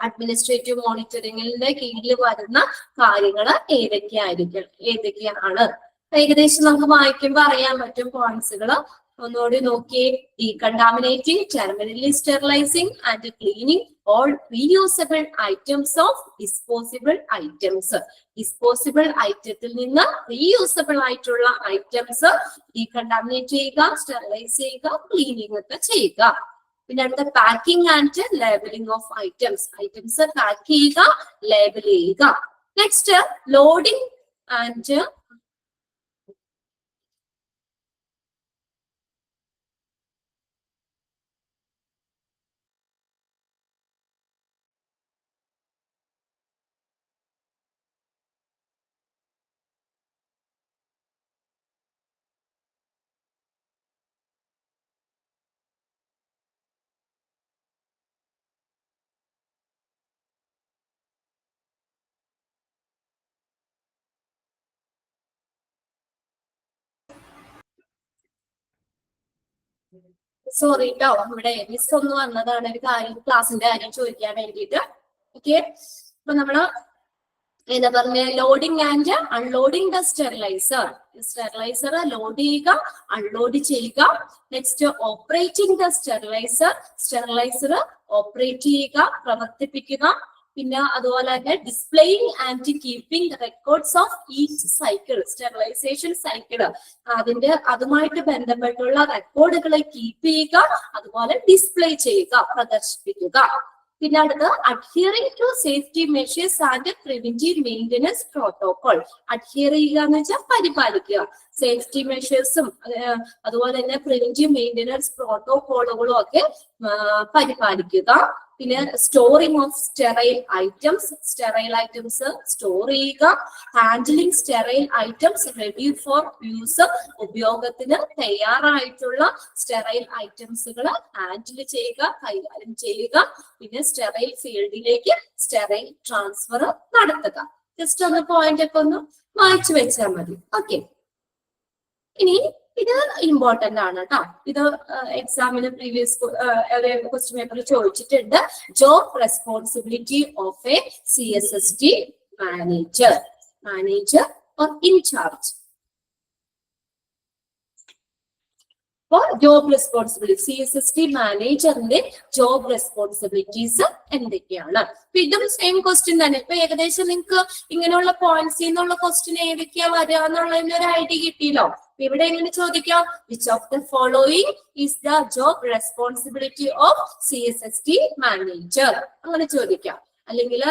അഡ്മിനിസ്ട്രേറ്റീവ് മോണിറ്ററിംഗിന്റെ കീഴിൽ വരുന്ന കാര്യങ്ങൾ ഏതൊക്കെയാണ് ഏകദേശം നമുക്ക് വായിക്കുമ്പോൾ അറിയാൻ പറ്റും പോയിന്റ്സുകൾ. ഒന്നുകൂടി നോക്കിയേ. Decontaminating, terminally sterilising and cleaning all reusable items of disposable items. Disposable ഐറ്റത്തിൽ നിന്ന് റീയൂസബിൾ ആയിട്ടുള്ള ഐറ്റംസ് ഡീകണ്ടാമിനേറ്റ് ചെയ്യുക, സ്റ്റെറിലൈസ് ചെയ്യുക, ക്ലീനിങ് ഒക്കെ ചെയ്യുക. പിന്നെ അടുത്ത packing and labelling of items. Items pack ചെയ്യുക, ലേബൽ ചെയ്യുക. നെക്സ്റ്റ്, ലോഡിംഗ് ആൻഡ് സോറി കേട്ടോ, നമ്മുടെ മിസ് ഒന്ന് വന്നതാണ് ഒരു കാര്യം, ക്ലാസ്സിന്റെ കാര്യം ചോദിക്കാൻ വേണ്ടിയിട്ട്. ഓക്കെ, അപ്പൊ നമ്മള് എന്താ പറഞ്ഞ, loading and unloading the steriliser. Steriliser load ചെയ്യുക, അൺലോഡ് ചെയ്യുക. Next operating the steriliser. Steriliser operate ചെയ്യുക, പ്രവർത്തിപ്പിക്കുക. പിന്നെ അതുപോലെ തന്നെ displaying and keeping records of each cycle. Sterilisation cycle അതുമായിട്ട് ബന്ധപ്പെട്ടുള്ള റെക്കോർഡുകൾ കീപ്പ് ചെയ്യുക, അതുപോലെ ഡിസ്പ്ലേ ചെയ്യുക, പ്രദർശിപ്പിക്കുക. പിന്നെ അടുത്ത് adhering to safety measures and preventive maintenance protocol. Adhere ചെയ്യുക എന്ന് വെച്ചാൽ പരിപാലിക്കുക. സേഫ്റ്റി മെഷേഴ്സും അതുപോലെ തന്നെ പ്രിവെന്റീവ് മെയിൻ്റനൻസ് പ്രോട്ടോകോളുകളും ഒക്കെ പരിപാലിക്കുക. പിന്നെ storing of sterile items. Sterile items store ചെയ്യുക. Handling sterile items ready for use. ഉപയോഗത്തിന് തയ്യാറായിട്ടുള്ള സ്റ്റെറൈൽ ഐറ്റംസുകൾ ഹാൻഡിൽ ചെയ്യുക, കൈകാര്യം ചെയ്യുക. പിന്നെ സ്റ്റെറൈൽ ഫീൽഡിലേക്ക് സ്റ്റെറൈൽ ട്രാൻസ്ഫർ നടത്തുക. ജസ്റ്റ് ഒന്ന് പോയിന്റ് ഒക്കെ ഒന്ന് വായിച്ചു വെച്ചാൽ മതി. ഓക്കെ, ഇനി ഇത് ഇമ്പോർട്ടന്റ് ആണ് കേട്ടോ. ഇത് എക്സാമിന് പ്രീവിയസ് ക്വസ്റ്റ്യൻ പേപ്പറിൽ ചോദിച്ചിട്ടുണ്ട്. Job responsibility of a CSST manager. Manager or in charge. അപ്പോൾ ജോബ് റെസ്പോൺസിബിലിറ്റി, CSST മാനേജറിന്റെ ജോബ് റെസ്പോൺസിബിലിറ്റീസ് എന്തൊക്കെയാണ്? ഇതും സെയിം ക്വസ്റ്റ്യൻ തന്നെ. ഇപ്പൊ ഏകദേശം നിങ്ങൾക്ക് ഇങ്ങനെയുള്ള പോയിന്റ്സിൽ നിന്നുള്ള ക്വസ്റ്റ്യൻ ഏതൊക്കെയാ വരിക എന്നുള്ളതിന്റെ ഒരു ഐഡിയ കിട്ടിയല്ലോ. ഇവിടെ എങ്ങനെ ചോദിക്കാം? Which of the following is the job responsibility of CSST manager, അങ്ങനെ ചോദിക്കാം. അല്ലെങ്കിൽ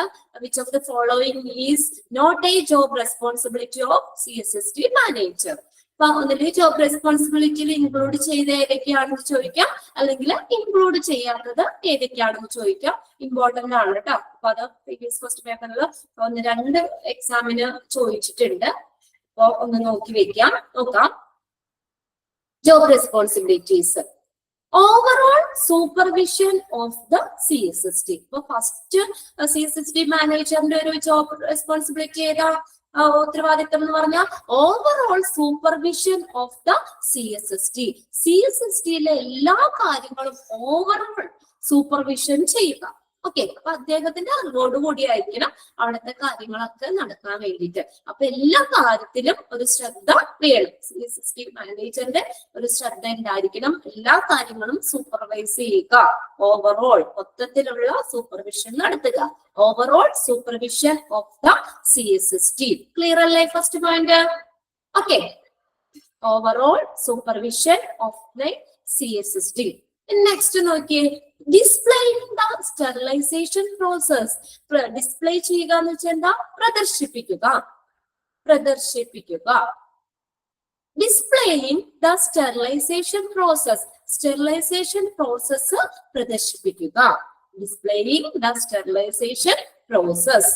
which of the following is not a job responsibility of CSST manager. അപ്പൊ ഒന്നില് ജോബ് റെസ്പോൺസിബിലിറ്റിയിൽ ഇൻക്ലൂഡ് ചെയ്ത ഏതൊക്കെയാണെന്ന് ചോദിക്കാം, അല്ലെങ്കിൽ ഇൻക്ലൂഡ് ചെയ്യാത്തത് ഏതൊക്കെയാണെന്ന് ചോദിക്കാം. ഇമ്പോർട്ടന്റ് ആണ് കേട്ടോ. അപ്പൊ അത് പ്രീവിയസ് ക്വസ്റ്റ്യൻ പേപ്പറിൽ 1-2 എക്സാമിന് ചോദിച്ചിട്ടുണ്ട്. അപ്പൊ ഒന്ന് നോക്കാം. Job responsibilities. Overall supervision of the CSST. ഇപ്പൊ ഫസ്റ്റ് CSST മാനേജറിന്റെ ഒരു ജോബ് റെസ്പോൺസിബിലിറ്റി ഏതാ? ഉത്തരവാദിത്തം എന്ന് പറഞ്ഞാൽ ഓവറോൾ സൂപ്പർവിഷൻ ഓഫ് ദ CSST-യിലെ എല്ലാ കാര്യങ്ങളും ഓവറോൾ സൂപ്പർവിഷൻ ചെയ്യുക. ഓക്കെ, അപ്പൊ അദ്ദേഹത്തിന്റെ അറിവോടുകൂടി ആയിരിക്കണം അവിടുത്തെ കാര്യങ്ങളൊക്കെ നടക്കാൻ വേണ്ടിയിട്ട്. അപ്പൊ എല്ലാ കാര്യത്തിലും ഒരു ശ്രദ്ധ വേണം. CSST മാനേജറിന്റെ ഒരു ശ്രദ്ധ ഉണ്ടായിരിക്കണം. എല്ലാ കാര്യങ്ങളും സൂപ്പർവൈസ് ചെയ്യുക. ഓവറോൾ മൊത്തത്തിലുള്ള സൂപ്പർവിഷൻ നടത്തുക. Overall supervision of the CSST. Clear അല്ലേ first point? Okay, overall supervision of the CSST. Next നോക്കിയേ, displaying the sterilisation process. Display ചെയ്യുക എന്ന് വെച്ചാൽ എന്താ? പ്രദർശിപ്പിക്കുക. Displaying the sterilisation process. Sterilisation process പ്രദർശിപ്പിക്കുക. Displaying the sterilisation process.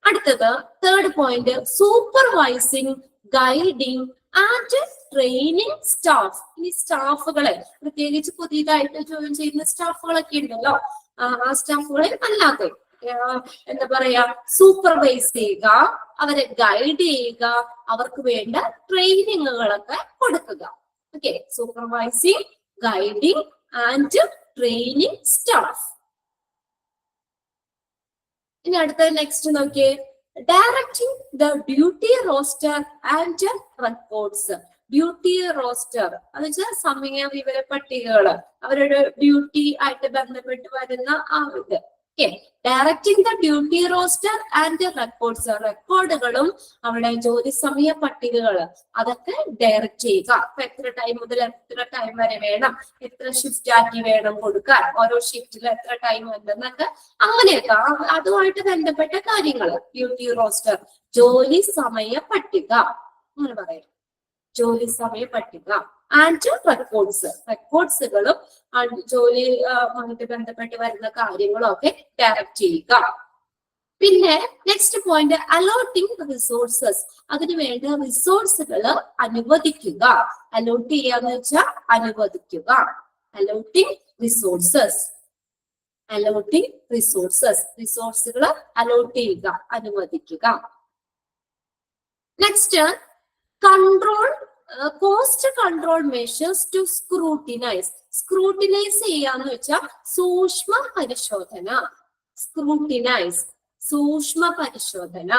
അടുത്തത് third point, supervising, guiding and training staff. ഈ സ്റ്റാഫുകളെ, പ്രത്യേകിച്ച് പുതിയതായിട്ട് ജോയിൻ ചെയ്യുന്ന സ്റ്റാഫുകളൊക്കെ ഉണ്ടല്ലോ, ആ സ്റ്റാഫുകളെ അല്ലാതെ എന്താ പറയാ, സൂപ്പർവൈസ് ചെയ്യുക, അവരെ ഗൈഡ് ചെയ്യുക, അവർക്ക് വേണ്ട ട്രെയിനിങ്ങുകളൊക്കെ കൊടുക്കുക. Okay, supervising, guiding and training staff. ഇനി അടുത്ത നെക്സ്റ്റ് നോക്കിയേ, directing the duty roster and records. Duty roster എന്ന് വെച്ചാൽ സമയ വിവര പട്ടികകള്, അവരുടെ ഡ്യൂട്ടി ആയിട്ട് ബന്ധപ്പെട്ട് വരുന്ന ആ ഇത്. Okay, directing the duty roster and records. റെക്കോർഡുകളും അവിടെ ജോലി സമയ പട്ടികകള് അതൊക്കെ ഡയറക്റ്റ് ചെയ്യുക. അപ്പൊ എത്ര ടൈം മുതൽ എത്ര ടൈം വരെ വേണം, എത്ര ഷിഫ്റ്റ് ആക്കി വേണം കൊടുക്കാൻ, ഓരോ ഷിഫ്റ്റിൽ എത്ര ടൈം ഉണ്ടെന്നൊക്കെ, അങ്ങനെയൊക്കെ അതുമായിട്ട് ബന്ധപ്പെട്ട കാര്യങ്ങൾ. ഡ്യൂട്ടി റോസ്റ്റർ, ജോലി സമയ പട്ടിക അങ്ങനെ പറയാം. ജോലി സമയ പട്ടിക ആൻഡ് റെക്കോർഡ്സ്. റെക്കോർഡ്സുകളും ജോലിയുമായിട്ട് ബന്ധപ്പെട്ട് വരുന്ന കാര്യങ്ങളും ഒക്കെ ഡയറക്റ്റ് ചെയ്യുക. പിന്നെ നെക്സ്റ്റ് പോയിന്റ്, അലോട്ടിംഗ് റിസോഴ്സസ്. അതിന് വേണ്ട റിസോഴ്സുകൾ അനുവദിക്കുക. അലോട്ട് ചെയ്യാന്ന് വെച്ചാൽ അനുവദിക്കുക. അലോട്ടിംഗ് റിസോഴ്സസ്. റിസോഴ്സുകൾ അലോട്ട് ചെയ്യുക, അനുവദിക്കുക. Next, control cost control measures to scrutinise. Scrutinise ചെയ്യാന്ന് വെച്ചാൽ സൂക്ഷ്മ പരിശോധന. സ്ക്രൂട്ടിനൈസ് സൂക്ഷ്മ പരിശോധന.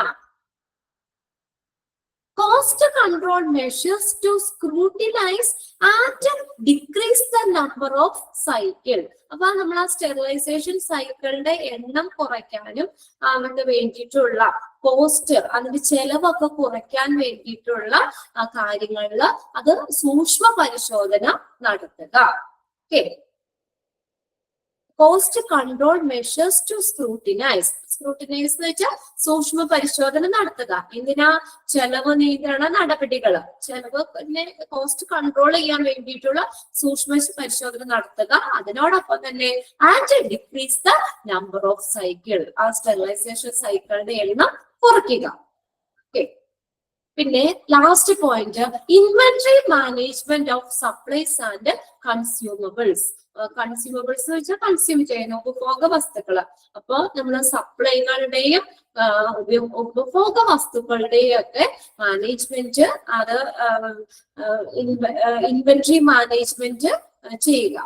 Cost control measures to scrutinize and decrease the number of cycle. അപ്പൊ നമ്മൾ ആ സ്റ്റെറിലൈസേഷൻ സൈക്കിളിന്റെ എണ്ണം കുറയ്ക്കാനും അതിന് വേണ്ടിയിട്ടുള്ള കോസ്റ്റ്, അതിന്റെ ചെലവൊക്കെ കുറയ്ക്കാൻ വേണ്ടിയിട്ടുള്ള കാര്യങ്ങളിൽ അത് സൂക്ഷ്മ പരിശോധന നടത്തുക. Okay. Cost control measures to scrutinise. Scrutinise എന്ന് വെച്ചാൽ സൂക്ഷ്മ പരിശോധന നടത്തുക. എന്തിനാ? ചെലവ് നിയന്ത്രണ നടപടികൾ, ചെലവ് കോസ്റ്റ് കൺട്രോൾ ചെയ്യാൻ വേണ്ടിയിട്ടുള്ള സൂക്ഷ്മ പരിശോധന നടത്തുക. അതിനോടൊപ്പം തന്നെ and decrease the number of cycle, ആ സ്റ്റെറിലൈസേഷൻ സൈക്കിളിന്റെ എണ്ണം കുറയ്ക്കുക. ഓക്കെ. പിന്നെ last point, inventory management of supplies and consumables. Consumables എന്ന് വെച്ചാൽ കൺസ്യൂം ചെയ്യുന്ന ഉപഭോഗ വസ്തുക്കള്. അപ്പൊ നമ്മൾ സപ്ലൈകളുടെയും ഉപഭോഗ വസ്തുക്കളുടെയും ഒക്കെ മാനേജ്മെന്റ്, അത് ഇൻവെന്ററി മാനേജ്മെന്റ് ചെയ്യുക,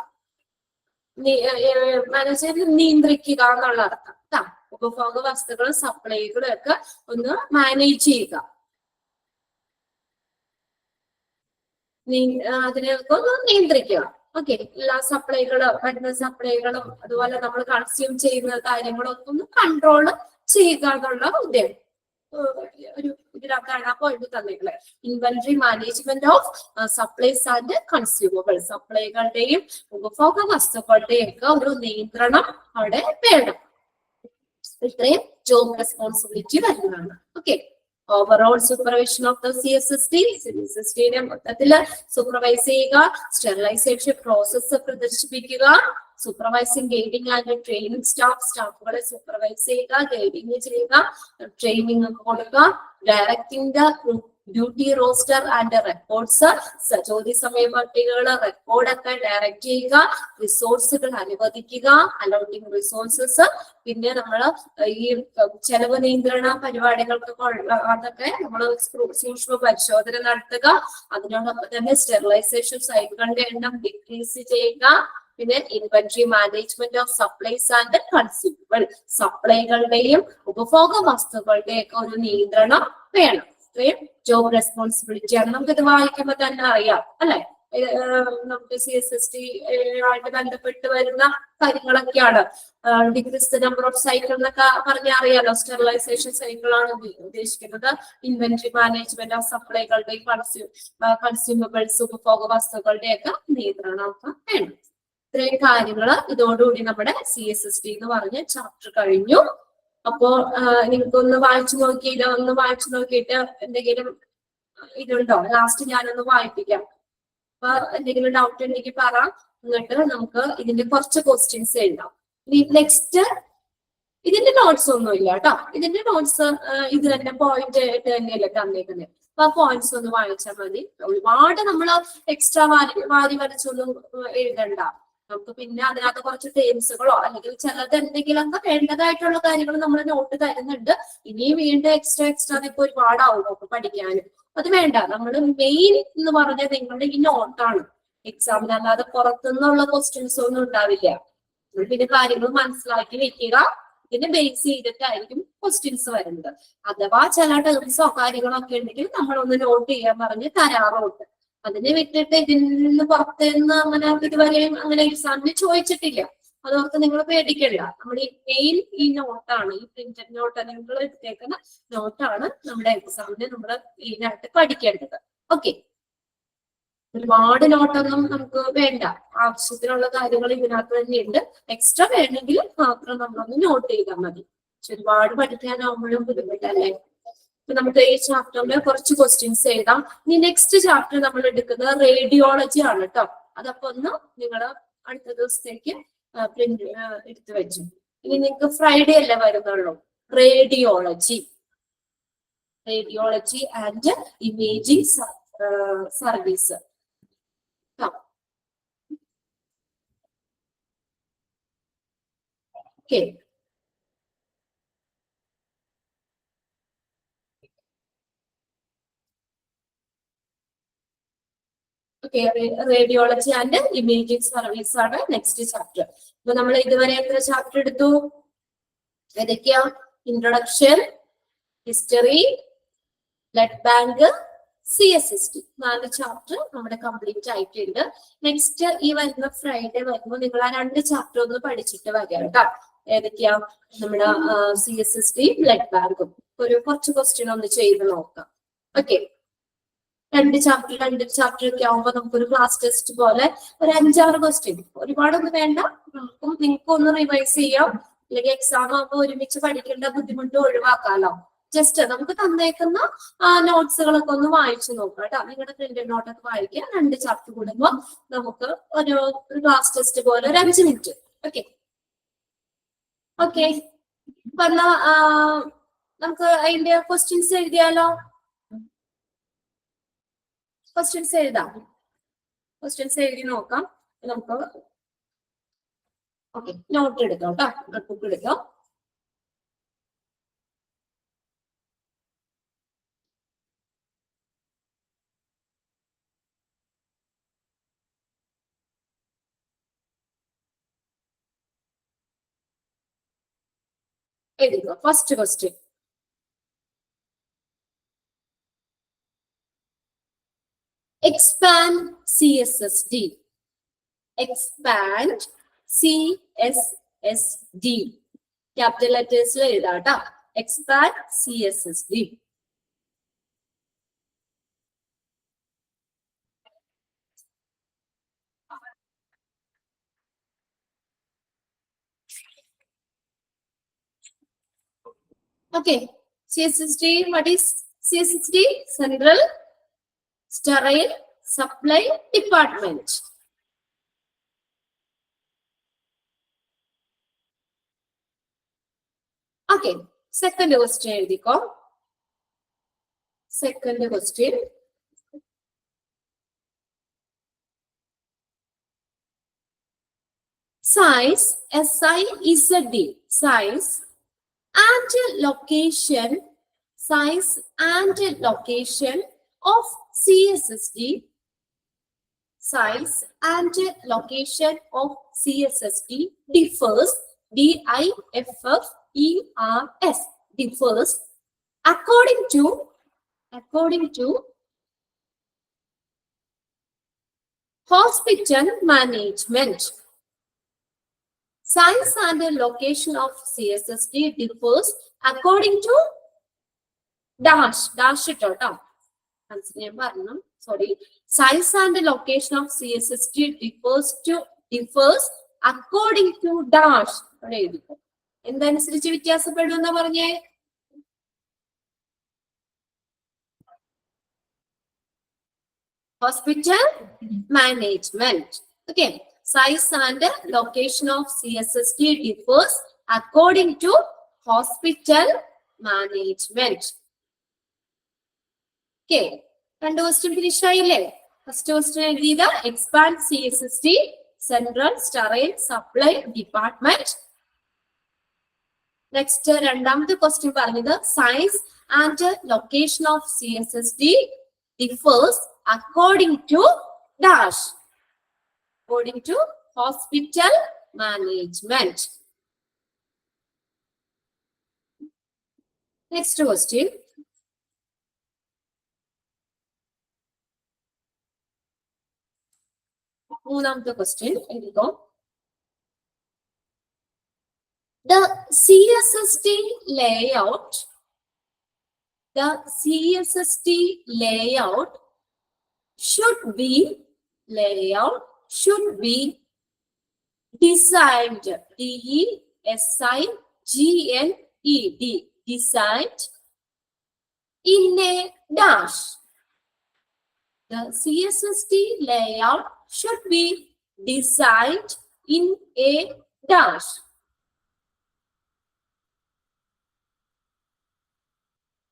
നിയന്ത്രിക്കുക എന്നുള്ള അർത്ഥം. ഉപഭോഗ വസ്തുക്കളും സപ്ലൈകളും ഒക്കെ ഒന്ന് മാനേജ് ചെയ്യുക, അതിനെയൊക്കെ ഒന്ന് നിയന്ത്രിക്കുക. ഓക്കെ. എല്ലാ സപ്ലൈകളും വരുന്ന സപ്ലൈകളും അതുപോലെ നമ്മൾ കൺസ്യൂം ചെയ്യുന്ന കാര്യങ്ങളും ഒക്കെ ഒന്ന് കൺട്രോൾ ചെയ്യുക എന്നുള്ള ഉദ്ദേശം. ഒരു ഇതിനകത്താണ് ആ പോയിന്റ് തന്നിട്ടുള്ളത്. Inventory management of supplies and consumable. സപ്ലൈകളുടെയും ഉപഭോഗ വസ്തുക്കളുടെയും ഒക്കെ ഒരു നിയന്ത്രണം അവിടെ വേണം. ഇത്രയും ജോബ് റെസ്പോൺസിബിലിറ്റി വരുന്നതാണ്. Okay. Overall supervision of the CSSD. CSSD മൊത്തത്തില് സൂപ്പർവൈസ് ചെയ്യുക, സ്റ്റെറിലൈസേഷൻ പ്രോസസ്സ് പ്രദർശിപ്പിക്കുക, സൂപ്പർവൈസിംഗ് ഗൈഡിംഗ് ആൻഡ് ട്രെയിനിങ് സ്റ്റാഫുകളെ സൂപ്പർവൈസ് ചെയ്യുക, ഗൈഡിങ് ചെയ്യുക, ട്രെയിനിങ് കൊടുക്കുക, directing the duty roster and records. ജോലി സമയ പട്ടികകൾ, റെക്കോർഡൊക്കെ ഡയറക്ട് ചെയ്യുക, റിസോഴ്സുകൾ അനുവദിക്കുക, അലോട്ടിംഗ് റിസോഴ്സസ്. പിന്നെ നമ്മൾ ഈ ചെലവ് നിയന്ത്രണ പരിപാടികൾക്കൊക്കെ അതൊക്കെ നമ്മൾ സൂക്ഷ്മ പരിശോധന നടത്തുക. അതിനോടൊപ്പം തന്നെ സ്റ്റെറിലൈസേഷൻ സൈക്കിളിന്റെ എണ്ണം ഡിക്രീസ് ചെയ്യുക. പിന്നെ inventory management of supplies and consumable. സപ്ലൈകളുടെയും ഉപഭോഗ വസ്തുക്കളുടെയും ഒക്കെ ഒരു നിയന്ത്രണം വേണം. ഇത്രയും ജോബ് റെസ്പോൺസിബിലിറ്റി ആണ്. നമുക്കിത് വായിക്കുമ്പോൾ തന്നെ അറിയാം അല്ലെ, നമുക്ക് CSSD ആയിട്ട് ബന്ധപ്പെട്ട് വരുന്ന കാര്യങ്ങളൊക്കെയാണ്. Decrease the number of cycle എന്നൊക്കെ പറഞ്ഞാൽ അറിയാലോ, സ്റ്റെറിലൈസേഷൻ സൈക്കിളാണ് ഉദ്ദേശിക്കുന്നത്. ഇൻവെന്ററി മാനേജ്മെന്റ് ഓഫ് സപ്ലൈകളുടെയും കൺസ്യൂമബിൾസ് ഉപഭോഗ വസ്തുക്കളുടെയൊക്കെ നിയന്ത്രണമൊക്കെ വേണം. ഇത്രയും കാര്യങ്ങൾ ഇതോടുകൂടി നമ്മുടെ CSSD എന്ന് പറഞ്ഞ ചാപ്റ്റർ കഴിഞ്ഞു. അപ്പോ നിങ്ങൾക്കൊന്ന് വായിച്ചു നോക്കിയില്ല, ഒന്ന് വായിച്ചു നോക്കിയിട്ട് എന്തെങ്കിലും ഇതുണ്ടോ? ലാസ്റ്റ് ഞാനൊന്ന് വായിപ്പിക്കാം. അപ്പൊ എന്തെങ്കിലും ഡൗട്ട് ഉണ്ടെങ്കിൽ പറ, എന്നിട്ട് നമുക്ക് ഇതിന്റെ കുറച്ച് ക്വസ്റ്റ്യൻസ് എഴുതാം. ഇനി നെക്സ്റ്റ് ഇതിന്റെ നോട്ട്സ് ഒന്നും ഇല്ല കേട്ടോ. ഇതിന്റെ നോട്ട്സ് ഇത് തന്നെ പോയിന്റ് ആയിട്ട് തന്നെയല്ലേ തന്നേക്കുന്നത്. അപ്പൊ ആ പോയിന്റ്സ് ഒന്ന് വായിച്ചാൽ മതി. ഒരുപാട് നമ്മൾ എക്സ്ട്രാ വാരി വരച്ചൊന്നും എഴുതണ്ട. നമുക്ക് പിന്നെ അതിനകത്ത് കുറച്ച് ടേംസുകളോ അല്ലെങ്കിൽ ചിലത് എന്തെങ്കിലുമൊക്കെ വേണ്ടതായിട്ടുള്ള കാര്യങ്ങൾ നമ്മൾ നോട്ട് തരുന്നുണ്ട്. ഇനിയും വീണ്ടും എക്സ്ട്രാ ഇപ്പൊ ഒരുപാടാവും നമുക്ക് പഠിക്കാനും. അത് വേണ്ട. നമ്മൾ മെയിൻ എന്ന് പറഞ്ഞാൽ നിങ്ങളുടെ ഈ നോട്ടാണ് എക്സാമിന്, അല്ലാതെ പുറത്തുനിന്നുള്ള ക്വസ്റ്റ്യൻസ് ഒന്നും ഉണ്ടാവില്ല. പിന്നെ കാര്യങ്ങൾ മനസ്സിലാക്കി വെക്കുക. ഇതിനെ ബേസ് ചെയ്തിട്ടായിരിക്കും ക്വസ്റ്റ്യൻസ് വരുന്നത്. അഥവാ ചില ടേംസോ കാര്യങ്ങളോ ഒക്കെ ഉണ്ടെങ്കിൽ നമ്മളൊന്ന് നോട്ട് ചെയ്യാൻ പറഞ്ഞ് തരാറുണ്ട്. അതിനെ വിട്ടിട്ട് ഇതിൽ നിന്ന് പുറത്തുനിന്ന് അങ്ങനെ ഇതുവരെയും അങ്ങനെ എക്സാമിന് ചോദിച്ചിട്ടില്ല. അതോർത്ത് നിങ്ങൾ പേടിക്കില്ല. നമ്മുടെ ഈ മെയിൻ ഈ നോട്ടാണ്, ഈ പ്രിന്റഡ് നോട്ട് നിങ്ങൾ എടുത്തേക്കുന്ന നോട്ടാണ് നമ്മുടെ എക്സാമിന് നമ്മൾ മെയിനായിട്ട് പഠിക്കേണ്ടത്. ഓക്കെ. ഒരുപാട് നോട്ടൊന്നും നമുക്ക് വേണ്ട. ആവശ്യത്തിനുള്ള കാര്യങ്ങൾ ഇതിനകത്ത് തന്നെയുണ്ട്. എക്സ്ട്രാ വേണമെങ്കിൽ മാത്രം നമ്മളൊന്ന് നോട്ട് ചെയ്താൽ മതി. പക്ഷെ ഒരുപാട് പഠിക്കാനാവുമ്പോഴും ബുദ്ധിമുട്ടല്ലേ. അപ്പൊ നമുക്ക് ഈ ചാപ്റ്ററിൽ കുറച്ച് ക്വസ്റ്റ്യൻസ് എഴുതാം. ഇനി നെക്സ്റ്റ് ചാപ്റ്റർ നമ്മൾ എടുക്കുന്നത് റേഡിയോളജി ആണ് കേട്ടോ. അതപ്പോ ഒന്ന് നിങ്ങൾ അടുത്ത ദിവസത്തേക്ക് പ്രിന്റ് എടുത്തു വെച്ചു. ഇനി നിങ്ങൾക്ക് ഫ്രൈഡേ അല്ലേ വരുന്നുള്ളൂ. Radiology and imaging service. Okay. Okay, radiology and imaging service ആണ് നെക്സ്റ്റ് ചാപ്റ്റർ. അപ്പൊ നമ്മൾ ഇതുവരെ എത്ര ചാപ്റ്റർ എടുത്തു? ഏതൊക്കെയാ? Introduction, history, blood bank, CSST 4 chapter നമ്മുടെ കംപ്ലീറ്റ് ആയിട്ടുണ്ട്. നെക്സ്റ്റ് ഈ വരുന്ന ഫ്രൈഡേ വരുമ്പോൾ നിങ്ങൾ ആ 2 ചാപ്റ്റർ ഒന്ന് പഠിച്ചിട്ട് വരാം കേട്ടോ. ഏതൊക്കെയാ? നമ്മുടെ CSST, ബ്ലഡ് ബാങ്കും. കുറച്ച് ക്വസ്റ്റ്യൻ ഒന്ന് ചെയ്ത് നോക്കാം. ഓക്കെ, 2 ചാപ്റ്റർ ഒക്കെ ആവുമ്പോൾ നമുക്കൊരു ക്ലാസ് ടെസ്റ്റ് പോലെ ഒരു 5-6 ക്വസ്റ്റ്യൻ, ഒരുപാടൊന്നും വേണ്ട, നിങ്ങൾക്ക് ഒന്ന് റിവൈസ് ചെയ്യാം. അല്ലെങ്കിൽ എക്സാം ആകുമ്പോൾ ഒരുമിച്ച് പഠിക്കേണ്ട ബുദ്ധിമുട്ട് ഒഴിവാക്കാലോ. ജസ്റ്റ് നമുക്ക് തന്നേക്കുന്ന നോട്ട്സുകളൊക്കെ ഒന്ന് വായിച്ചു നോക്കാം കേട്ടോ. നിങ്ങളുടെ പ്രിന്റഡ് നോട്ടൊക്കെ വായിക്കുക. 2 ചാപ്റ്റർ കൂടുമ്പോൾ നമുക്ക് ഒരു ക്ലാസ് ടെസ്റ്റ് പോലെ ഒരു 5 മിനിറ്റ്. ഓക്കെ ഓക്കെ, നമുക്ക് അതിന്റെ ക്വസ്റ്റ്യൻസ് എഴുതിയാലോ? ക്വസ്റ്റ്യൻസ് എഴുതാം. ക്വസ്റ്റ്യൻസ് എഴുതി നോക്കാം നമുക്ക്. ഓക്കെ, നോട്ട് എടുക്കാം കേട്ടോ, നോട്ട് ബുക്ക് എടുക്കാം. എഴുതുക. First question, expand CSSD. Expand CSSD. Capital letters lo ezhudata. Expand CSSD. Okay, CSSD, what is CSSD? Central Sterile Supply Department. Okay, second question എഴുതിക്കോ. Second question, size SIZD, size and location, size and location of CSSD, size and location of CSSD differs, DIFFERS, differs according to hospital management. Size and location of CSSD differs according to dash ഇട്ടോട്ടോ. Sorry, size and location of CSSD differs according to dash. എന്തനുസരിച്ച് വ്യത്യാസപ്പെടും എന്നാ പറഞ്ഞേ? Hospital management. Okay, size and location of CSSD differs according to hospital management. Okay, രണ്ട് ക്വസ്റ്റ്യൻ ഫിനിഷ് ആയില്ലേ? ഫസ്റ്റ് ക്വസ്റ്റ്യൻ എഴുതിയത് expand CSSD, central sterile supply department. Next രണ്ടാമത്തെ ക്വസ്റ്റ്യൻ പറഞ്ഞത് size and location of CSSD differs according to dash, according to hospital management. Next question, മൂന്നാമത്തെ ക്വസ്റ്റ്യൻ എഴുതിക്കോ. The CSSD layout should be designed, DESIGNED, designed in a dash. The CSSD layout should be designed in a dash.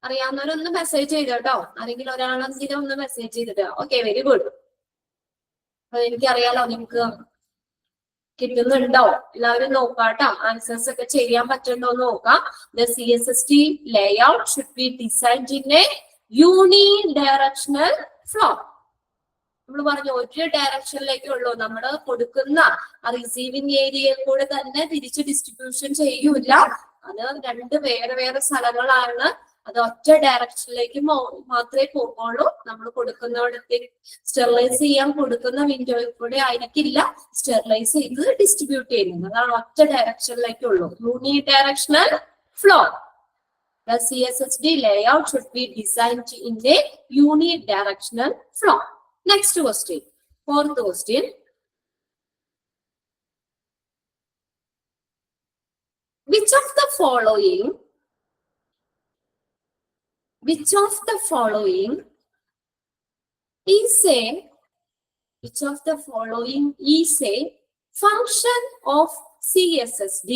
അറിയാവുന്നവരൊന്ന് മെസ്സേജ് ചെയ്തോട്ടോ. ആരെങ്കിലും ഒരാളെങ്കിലും ഒന്ന് മെസ്സേജ് ചെയ്തിട്ടോ. Okay, very good. അപ്പൊ എനിക്കറിയാലോ നിങ്ങൾക്ക് കിട്ടുന്നുണ്ടോ. എല്ലാവരും നോക്കാട്ടോ, ആൻസേഴ്സ് ഒക്കെ ചെയ്യാൻ പറ്റുന്നുണ്ടോ എന്ന് നോക്കാം. The CSSD layout should be designed in a unidirectional flow. നമ്മൾ പറഞ്ഞു ഒരു ഡയറക്ഷനിലേക്കുള്ളൂ. നമ്മൾ കൊടുക്കുന്ന റിസീവിംഗ് ഏരിയയിൽ കൂടെ തന്നെ തിരിച്ച് ഡിസ്ട്രിബ്യൂഷൻ ചെയ്യൂല. അത് രണ്ട് വേറെ വേറെ സ്ഥലങ്ങളാണ്. അത് ഒറ്റ ഡയറക്ഷനിലേക്ക് മാത്രമേ പോകുള്ളൂ. നമ്മൾ കൊടുക്കുന്നിടത്തേക്ക് സ്റ്റെറിലൈസ് ചെയ്യാൻ കൊടുക്കുന്ന വിൻഡോയിൽ കൂടെ ആയിരിക്കില്ല സ്റ്റെറിലൈസ് ചെയ്ത് ഡിസ്ട്രിബ്യൂട്ട് ചെയ്യുന്നത്. അതാണ് ഒറ്റ ഡയറക്ഷനിലേക്കുള്ളൂ. Unidirectional flow. The CSSD layout should be designed in a unidirectional flow. Next question. Fourth question. Which of the following is a function of CSSD?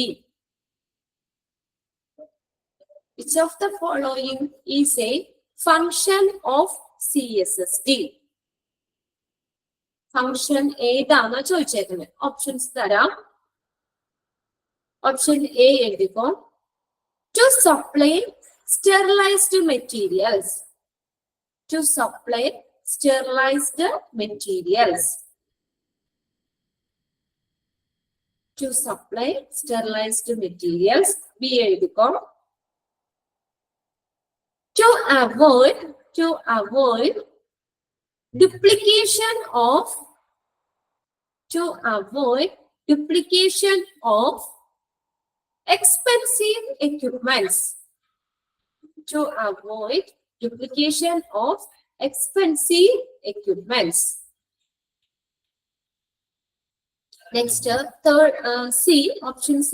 Which of the following is a function of CSSD? Function ഏതാണ് ചോദിച്ചേക്കുന്നത്. ഓപ്ഷൻസ് തരാം. ഓപ്ഷൻ എ എഴുതിക്കോ. To supply sterilized materials. To supply sterilized materials. To supply sterilized materials. B എഴുതിക്കോ. To avoid duplication of expensive equipments. To avoid duplication of expensive equipments. Next, third, C, option C.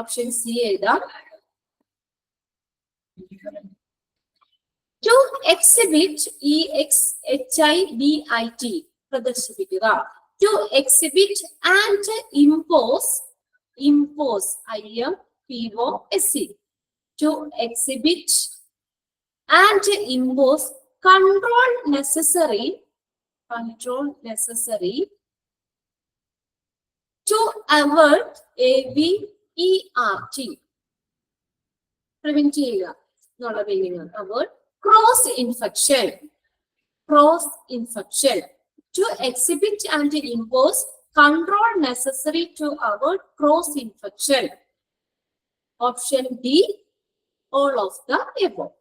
Option C എഴുതാം. To exhibit, EXHIBIT, പ്രദർശിപ്പിക്കുക. To exhibit and impose, IMPOSE. To exhibit and impose control necessary to avert, AVERT, prevent ചെയ്യുക എന്നുള്ള meaning. avert cross infection. To exhibit and impose control necessary to avert cross infection. Option D, all of the above.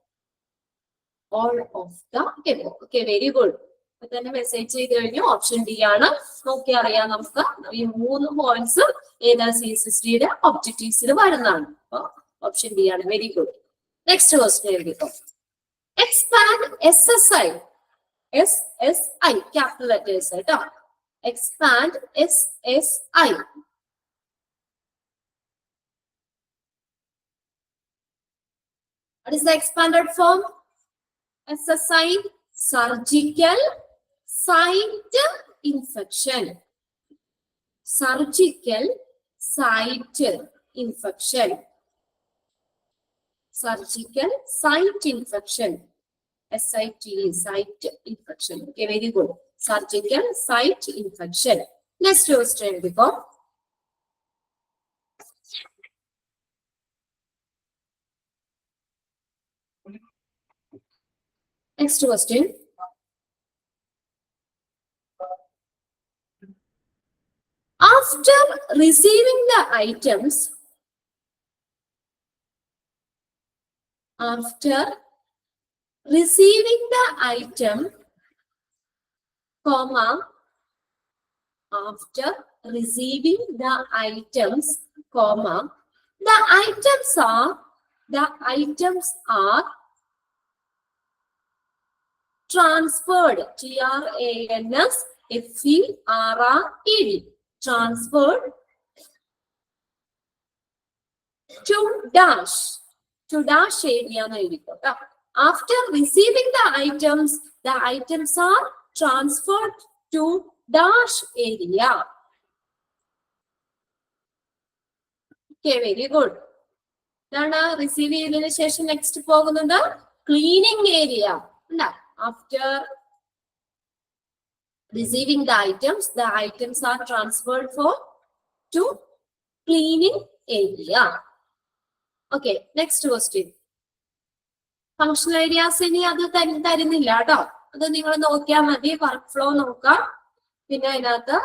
Okay, very good. അപ്പൊ തന്നെ മെസ്സേജ് ചെയ്ത് കഴിഞ്ഞു. ഓപ്ഷൻ ഡി ആണ്. നോക്കി അറിയാം നമുക്ക് ഈ 3 പോയിന്റ്സ് ഏതാ CSSDയുടെ ഒബ്ജക്റ്റീവ്സിൽ വരുന്നതാണ്. അപ്പൊ ഓപ്ഷൻ ഡി ആണ്. Very good. നെക്സ്റ്റ് ക്വസ്റ്റ്യൻ എഴുതിക്കോ. Expand SSI. SSI capital letters കേട്ടോ. Expand SSI. What is the expanded form? SSI, surgical site infection. Surgical site infection. Surgical site infection. SIT, site infection. Okay, very good. Surgical site infection. Next question, because next question. After receiving the items, comma, after receiving the items, comma, the items are transferred, TRANSFERRED, transferred to dash area. After receiving the items are transferred to dash area. Okay, very good. Then receive ചെയ്തതിനു ശേഷം next പോകുന്നത് cleaning area. After receiving the items are transferred to cleaning area. Okay, next question. Functional areas ഇനി അത് തരുന്നില്ല കേട്ടോ. അത് നിങ്ങൾ നോക്കിയാൽ മതി, വർക്ക് ഫ്ലോ നോക്കാം. പിന്നെ അതിനകത്ത്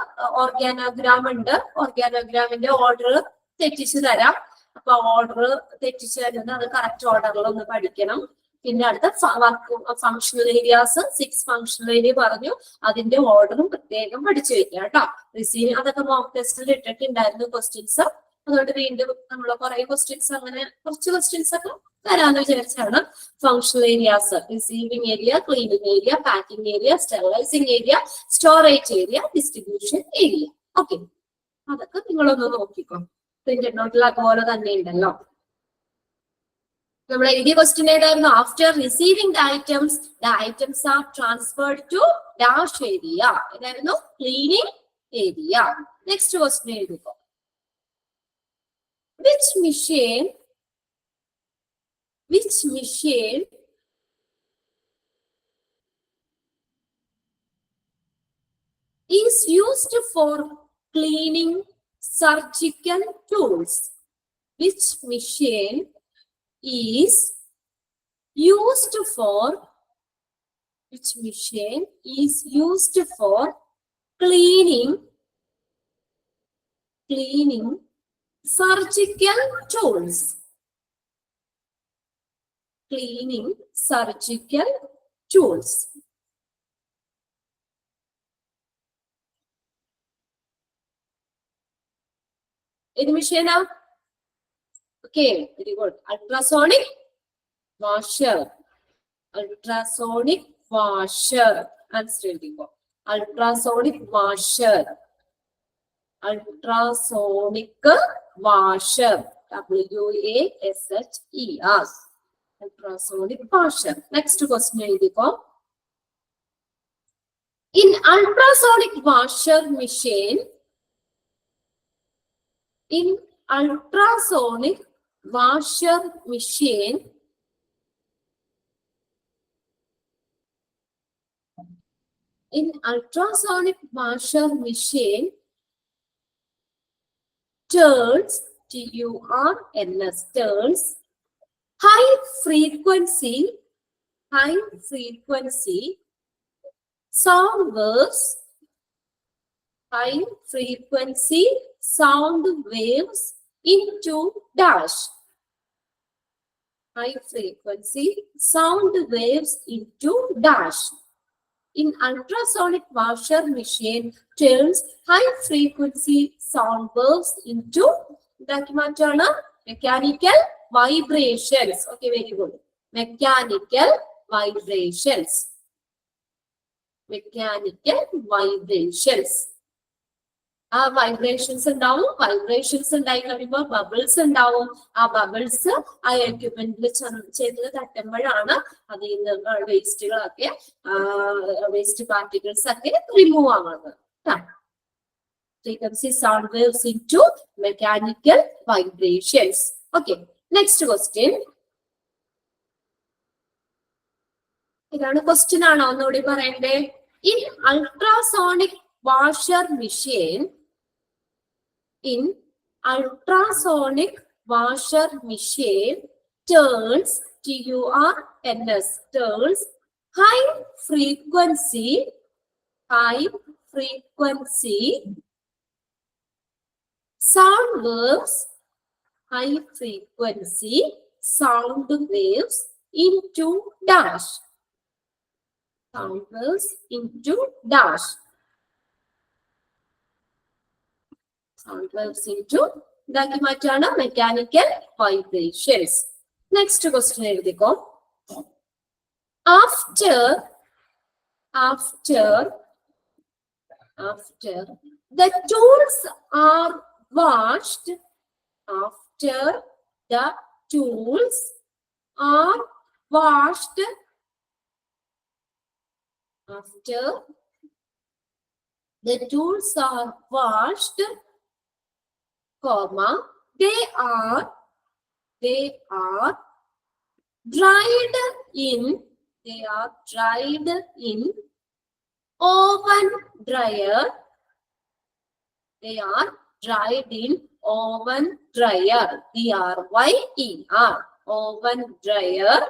ഓർഗാനോഗ്രാം ഉണ്ട്, ഓർഗാനോഗ്രാമിന്റെ ഓർഡർ തെറ്റിച്ചു തരാം. അപ്പൊ ഓർഡർ തെറ്റിച്ചു തരുന്നത് അത് കറക്റ്റ് ഓർഡറിൽ ഒന്ന് പഠിക്കണം. പിന്നെ അടുത്ത ഫങ്ഷണൽ ഏരിയാസ് 6 ഫങ്ഷണൽ ഏരിയ പറഞ്ഞു, അതിന്റെ ഓർഡറും പ്രത്യേകം പഠിച്ചു വെക്കുക കേട്ടോ. റിസീവിങ് അതൊക്കെ മോക്ക് ടെസ്റ്റിൽ ഇട്ടിട്ടുണ്ടായിരുന്നു ക്വസ്റ്റ്യൻസ്. അതുകൊണ്ട് വീണ്ടും നമ്മൾ കുറെ ക്വസ്റ്റ്യൻസ് അങ്ങനെ കുറച്ച് ക്വസ്റ്റ്യൻസ് ഒക്കെ തരാന്ന് വിചാരിച്ചാണ്. Functional areas: receiving area, cleaning area, packing area, sterilising area, storage area, distribution area. Okay, അതൊക്കെ നിങ്ങളൊന്ന് നോക്കിക്കോ. പ്രിന്റഡ് നോട്ടിൽ അതുപോലെ തന്നെ ഉണ്ടല്ലോ. നമ്മൾ എഴുതിയ ക്വസ്റ്റ്യൻ ഏതായിരുന്നു? After receiving the items are transferred to dash area. ഏതായിരുന്നു? Cleaning area. നെക്സ്റ്റ് ക്വസ്റ്റ്യൻ എഴുതിക്കോ. Which machine is used for cleaning surgical tools? Which machine is used for cleaning surgical tools? Cleaning surgical tools. Any machine now? Okay, very good. Ultrasonic washer. Ultrasonic washer. Answer. Ultrasonic washer. Ultrasonic washer. WASHER. Ultrasonic washer. Next question. In ultrasonic washer machine, turns, TURNS, turns high frequency sound waves into dash. High frequency sound waves into dash. In ultrasonic washer machine, turns high frequency sound waves into mechanical vibrations. Okay, very good. Mechanical vibrations. ആ വൈബ്രേഷൻസ് ഉണ്ടാവും. വൈബ്രേഷൻസ് ഉണ്ടായി കഴിയുമ്പോൾ ബബിൾസ് ഉണ്ടാവും. ആ ബബിൾസ് ആ എക്യുപ്മെന്റിൽ ചെന്ന് തട്ടുമ്പോഴാണ് അതിൽ നിന്ന് വേസ്റ്റ് പാർട്ടിക്കിൾസ് ഒക്കെ റിമൂവ് ആവുന്നത്. Frequency sound waves into mechanical vibrations. Okay, next question. ഇതാണ് ക്വസ്റ്റ്യൻ ആണോ ഒന്നുകൂടി പറയണ്ടേ? In ultrasonic washer machine, turns, TURNS, turns high frequency sound waves into dash. Sound waves into dash. Sound waves into mechanical vibrations. Next question എഴുതിക്കോ. After the tools are washed, after the tools are washed, comma, they are dried in oven dryer. They are dried in oven dryer. DRYER. Oven dryer.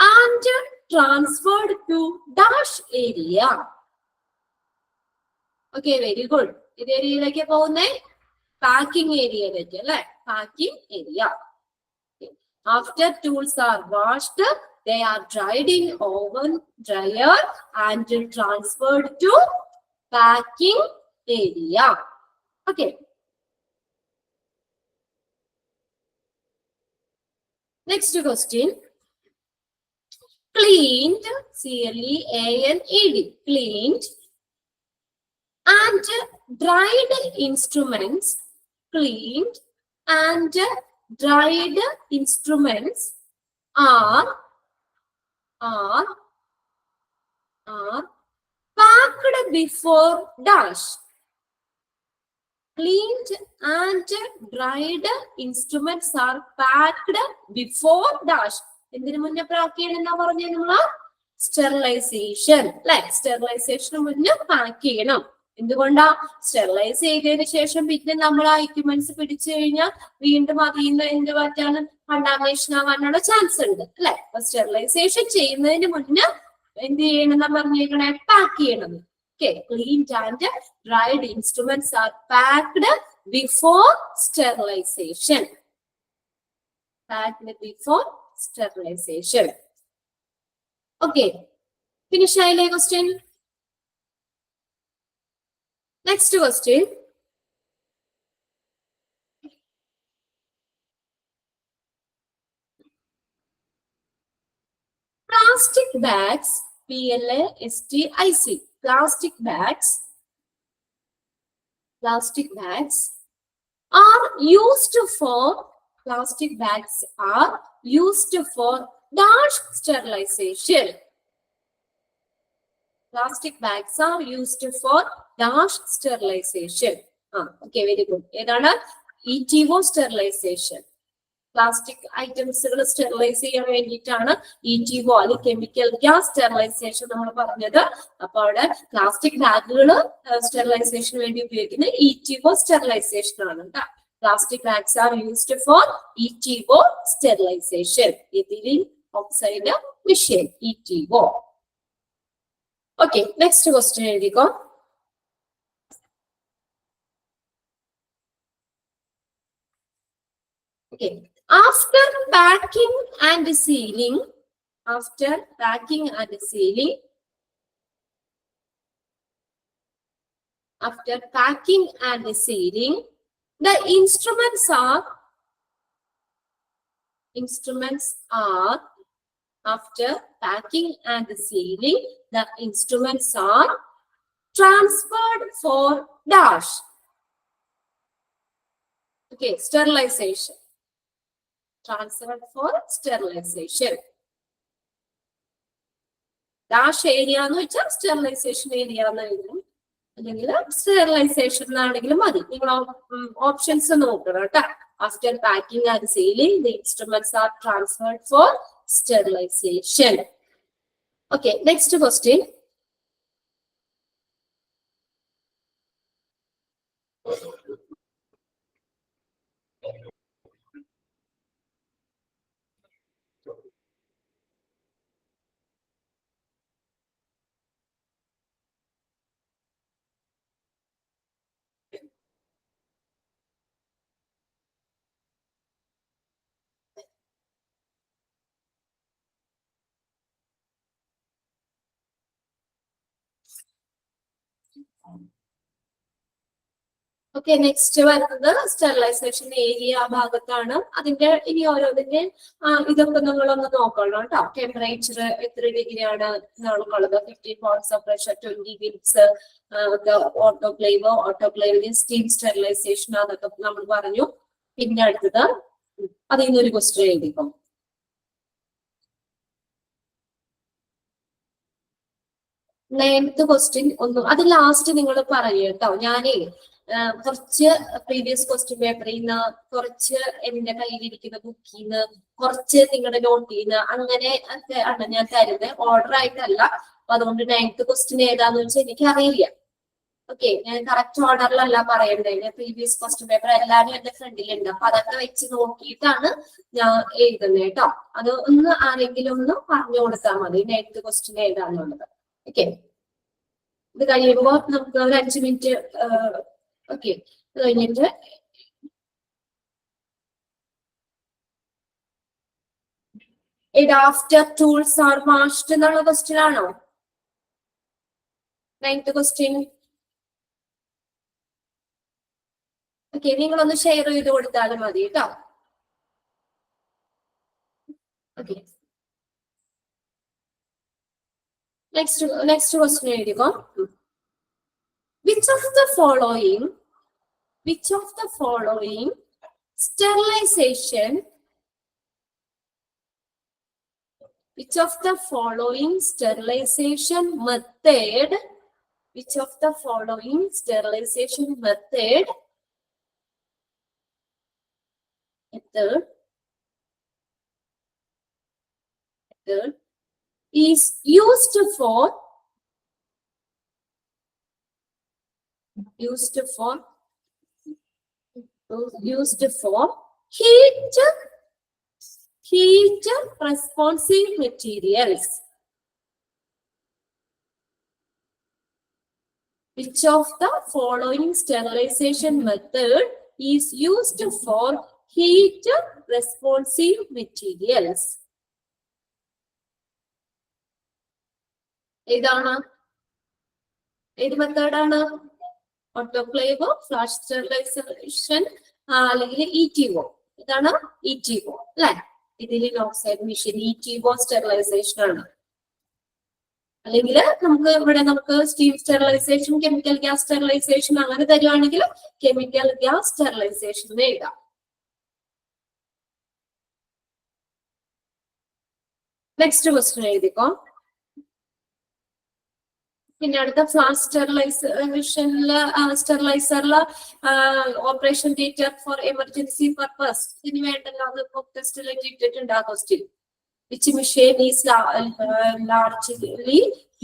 and transferred to dash area. Okay, very good. ഇത് ഏരിയയിലേക്ക് പോകുന്നേ പാക്കിംഗ് ഏരിയയിലേക്ക് അല്ലെ, packing area. After tools are washed, they are dried in oven dryer and transferred to packing area. Okay. Next question. Cleaned, C-L-E-A-N-E-D, cleaned and dried instruments, cleaned and dried instruments are packed before dash. Cleaned and dried instruments are packed before dash. എന്തിനു മുന്നേ പാക്ക് ചെയ്യണം എന്നാ പറഞ്ഞ നമ്മള് സ്റ്റെറിലൈസേഷൻ അല്ലെ, സ്റ്റെറിലൈസേഷന് മുന്നേ പാക്ക് ചെയ്യണം. എന്തുകൊണ്ടാ? സ്റ്റെറിലൈസ് ചെയ്തതിനു ശേഷം പിന്നെ നമ്മൾ ആ എക്യുപ്മെന്റ്സ് പിടിച്ചു കഴിഞ്ഞാൽ വീണ്ടും അതിൽ നിന്ന് എന്ത് പറ്റാണ്, കണ്ടാമിനേഷൻ ആവാനുള്ള ചാൻസ് ഉണ്ട് അല്ലെ. അപ്പൊ സ്റ്റെറിലൈസേഷൻ ചെയ്യുന്നതിന് മുന്നേ എന്ത് ചെയ്യണം എന്നാ പറഞ്ഞേക്കണേ, പാക്ക് ചെയ്യണം. Okay, cleaned and dried instruments are packed before sterilization. Packed before sterilization. Okay, finish ആയില്ലേ question? Next question. Plastic bags, P-L-A-S-T-I-C. Plastic bags are used for dash sterilization. Plastic bags are used for dash sterilization. Okay, very good. ഏതാണ്? ETO sterilization. പ്ലാസ്റ്റിക് ഐറ്റംസുകൾ സ്റ്റെറിലൈസ് ചെയ്യാൻ വേണ്ടിയിട്ടാണ് ETO അല്ലെങ്കിൽ കെമിക്കൽ ഗ്യാസ് സ്റ്റെറിലൈസേഷൻ നമ്മൾ പറഞ്ഞത്. അപ്പൊ അവിടെ പ്ലാസ്റ്റിക് ബാഗുകൾ സ്റ്റെറിലൈസേഷന് വേണ്ടി ഉപയോഗിക്കുന്ന ETO സ്റ്റെറിലൈസേഷൻ ആണ് കേട്ടോ. Plastic bags are used for ETO sterilisation. Ethylene oxide machine ETO. Okay, next question എഴുതിക്കോ. Okay. After packing and sealing, the instruments are after packing and sealing, the instruments are transferred for dash. Okay, sterilization. Transferred for sterilization. Dash area എന്ന് വെച്ചാൽ സ്റ്റെറിലൈസേഷൻ ഏരിയ എന്നായിരുന്നു, അല്ലെങ്കിൽ സ്റ്റെറിലൈസേഷൻ എന്നാണെങ്കിലും മതി. നിങ്ങൾ ഓപ്ഷൻസ് നോക്കണം കേട്ടോ. After packing and sealing, the instruments are transferred for sterilization. Okay, next question. Okay, next വരുന്നത് സ്റ്റെറിലൈസേഷൻ ഏരിയ ഭാഗത്താണ്. അതിന്റെ ഇനി ഓരോന്നിന്റെ ഇതൊക്കെ നിങ്ങളൊന്ന് നോക്കണം കേട്ടോ. ടെമ്പറേച്ചർ എത്ര ഡിഗ്രിയാണ് നമുക്കുള്ളത്, 15 pounds of pressure, 20 minutes, autoclave steam sterilisation, അതൊക്കെ നമ്മൾ പറഞ്ഞു. പിന്നെ അടുത്തത് അതിൽ നിന്നൊരു ക്വസ്റ്റ്യൻ എഴുതിക്കും. നയൻത്ത് ക്വസ്റ്റ്യൻ ഒന്നും അത് ലാസ്റ്റ് നിങ്ങൾ പറയൂ കേട്ടോ. ഞാനേ കുറച്ച് പ്രീവിയസ് ക്വസ്റ്റ്യൻ പേപ്പറിൽ നിന്ന്, കുറച്ച് എന്റെ കയ്യിലിരിക്കുന്ന ബുക്കിൽ നിന്ന്, കുറച്ച് നിങ്ങളുടെ നോട്ടിൽ നിന്ന്, അങ്ങനെ ഒക്കെ ആണ് ഞാൻ തരുന്നത്, ഓർഡർ ആയിട്ടല്ല. അപ്പൊ അതുകൊണ്ട് നയൻത്ത് ക്വസ്റ്റ്യൻ ഏതാന്ന് വെച്ചാൽ എനിക്ക് അറിയില്ല. ഓക്കെ, ഞാൻ കറക്റ്റ് ഓർഡറിലല്ല പറയേണ്ടത്. പ്രീവിയസ് ക്വസ്റ്റ്യൻ പേപ്പർ എല്ലാവരും എന്റെ ഫ്രണ്ടിലുണ്ട്. അപ്പൊ അതൊക്കെ വെച്ച് നോക്കിയിട്ടാണ് ഞാൻ എഴുതുന്നത് കേട്ടോ. അത് ഒന്ന് ആരെങ്കിലും ഒന്ന് പറഞ്ഞു കൊടുത്താൽ മതി, 9th ക്വസ്റ്റ്യൻ ഏതാന്നുള്ളത്. ഓക്കെ, ഇത് കഴിയുമ്പോൾ നമുക്ക് ഒരു 5 മിനിറ്റ്. ഓക്കെ, ഇത് കഴിഞ്ഞിട്ട് ഇത് ആഫ്റ്റർ ടൂൾസ് ആർ മാഷ്ഡ് എന്നുള്ള ക്വസ്റ്റ്യൻ ആണോ 9th ക്വസ്റ്റ്യൻ? ഓക്കെ, നിങ്ങളൊന്ന് ഷെയർ ചെയ്ത് കൊടുത്താലും മതി കേട്ടോ. ഓക്കെ, നെക്സ്റ്റ് ക്വസ്റ്റ്യൻ എഴുതിക്കോ. Which of the following sterilization method is used for heat responsive materials? Which of the following sterilization method is used for heat responsive materials? ഏതാണ്? ഏത് മെത്തേഡാണ്? ഓട്ടോക്ലേവോ, ഫ്ലാഷ് സ്റ്റെറിലൈസേഷൻ, അല്ലെങ്കിൽ ഇടിഒ? ഇതാണ് ഇടിഒ അല്ലെ? ഇതിൽ ഓക്സൈഡ് മെഷീൻ ഇടിഒ സ്റ്റെറിലൈസേഷൻ ആണ്. അല്ലെങ്കിൽ നമുക്ക് steam sterilisation, chemical gas sterilisation അങ്ങനെ തരുവാണെങ്കിൽ കെമിക്കൽ ഗ്യാസ് സ്റ്റെറിലൈസേഷൻ എഴുതാം. നെക്സ്റ്റ് ക്വസ്റ്റ്യൻ എഴുതിക്കോ. പിന്നെ അടുത്ത ഫ്ലാഷ് സ്റ്റെറിലൈസറില് operation theatre for emergency purpose ഇതിന് വേണ്ടല്ലോ, അത് ടെസ്റ്റിലേക്ക് ഇട്ടിട്ടുണ്ട് ആ question. Which machine is largely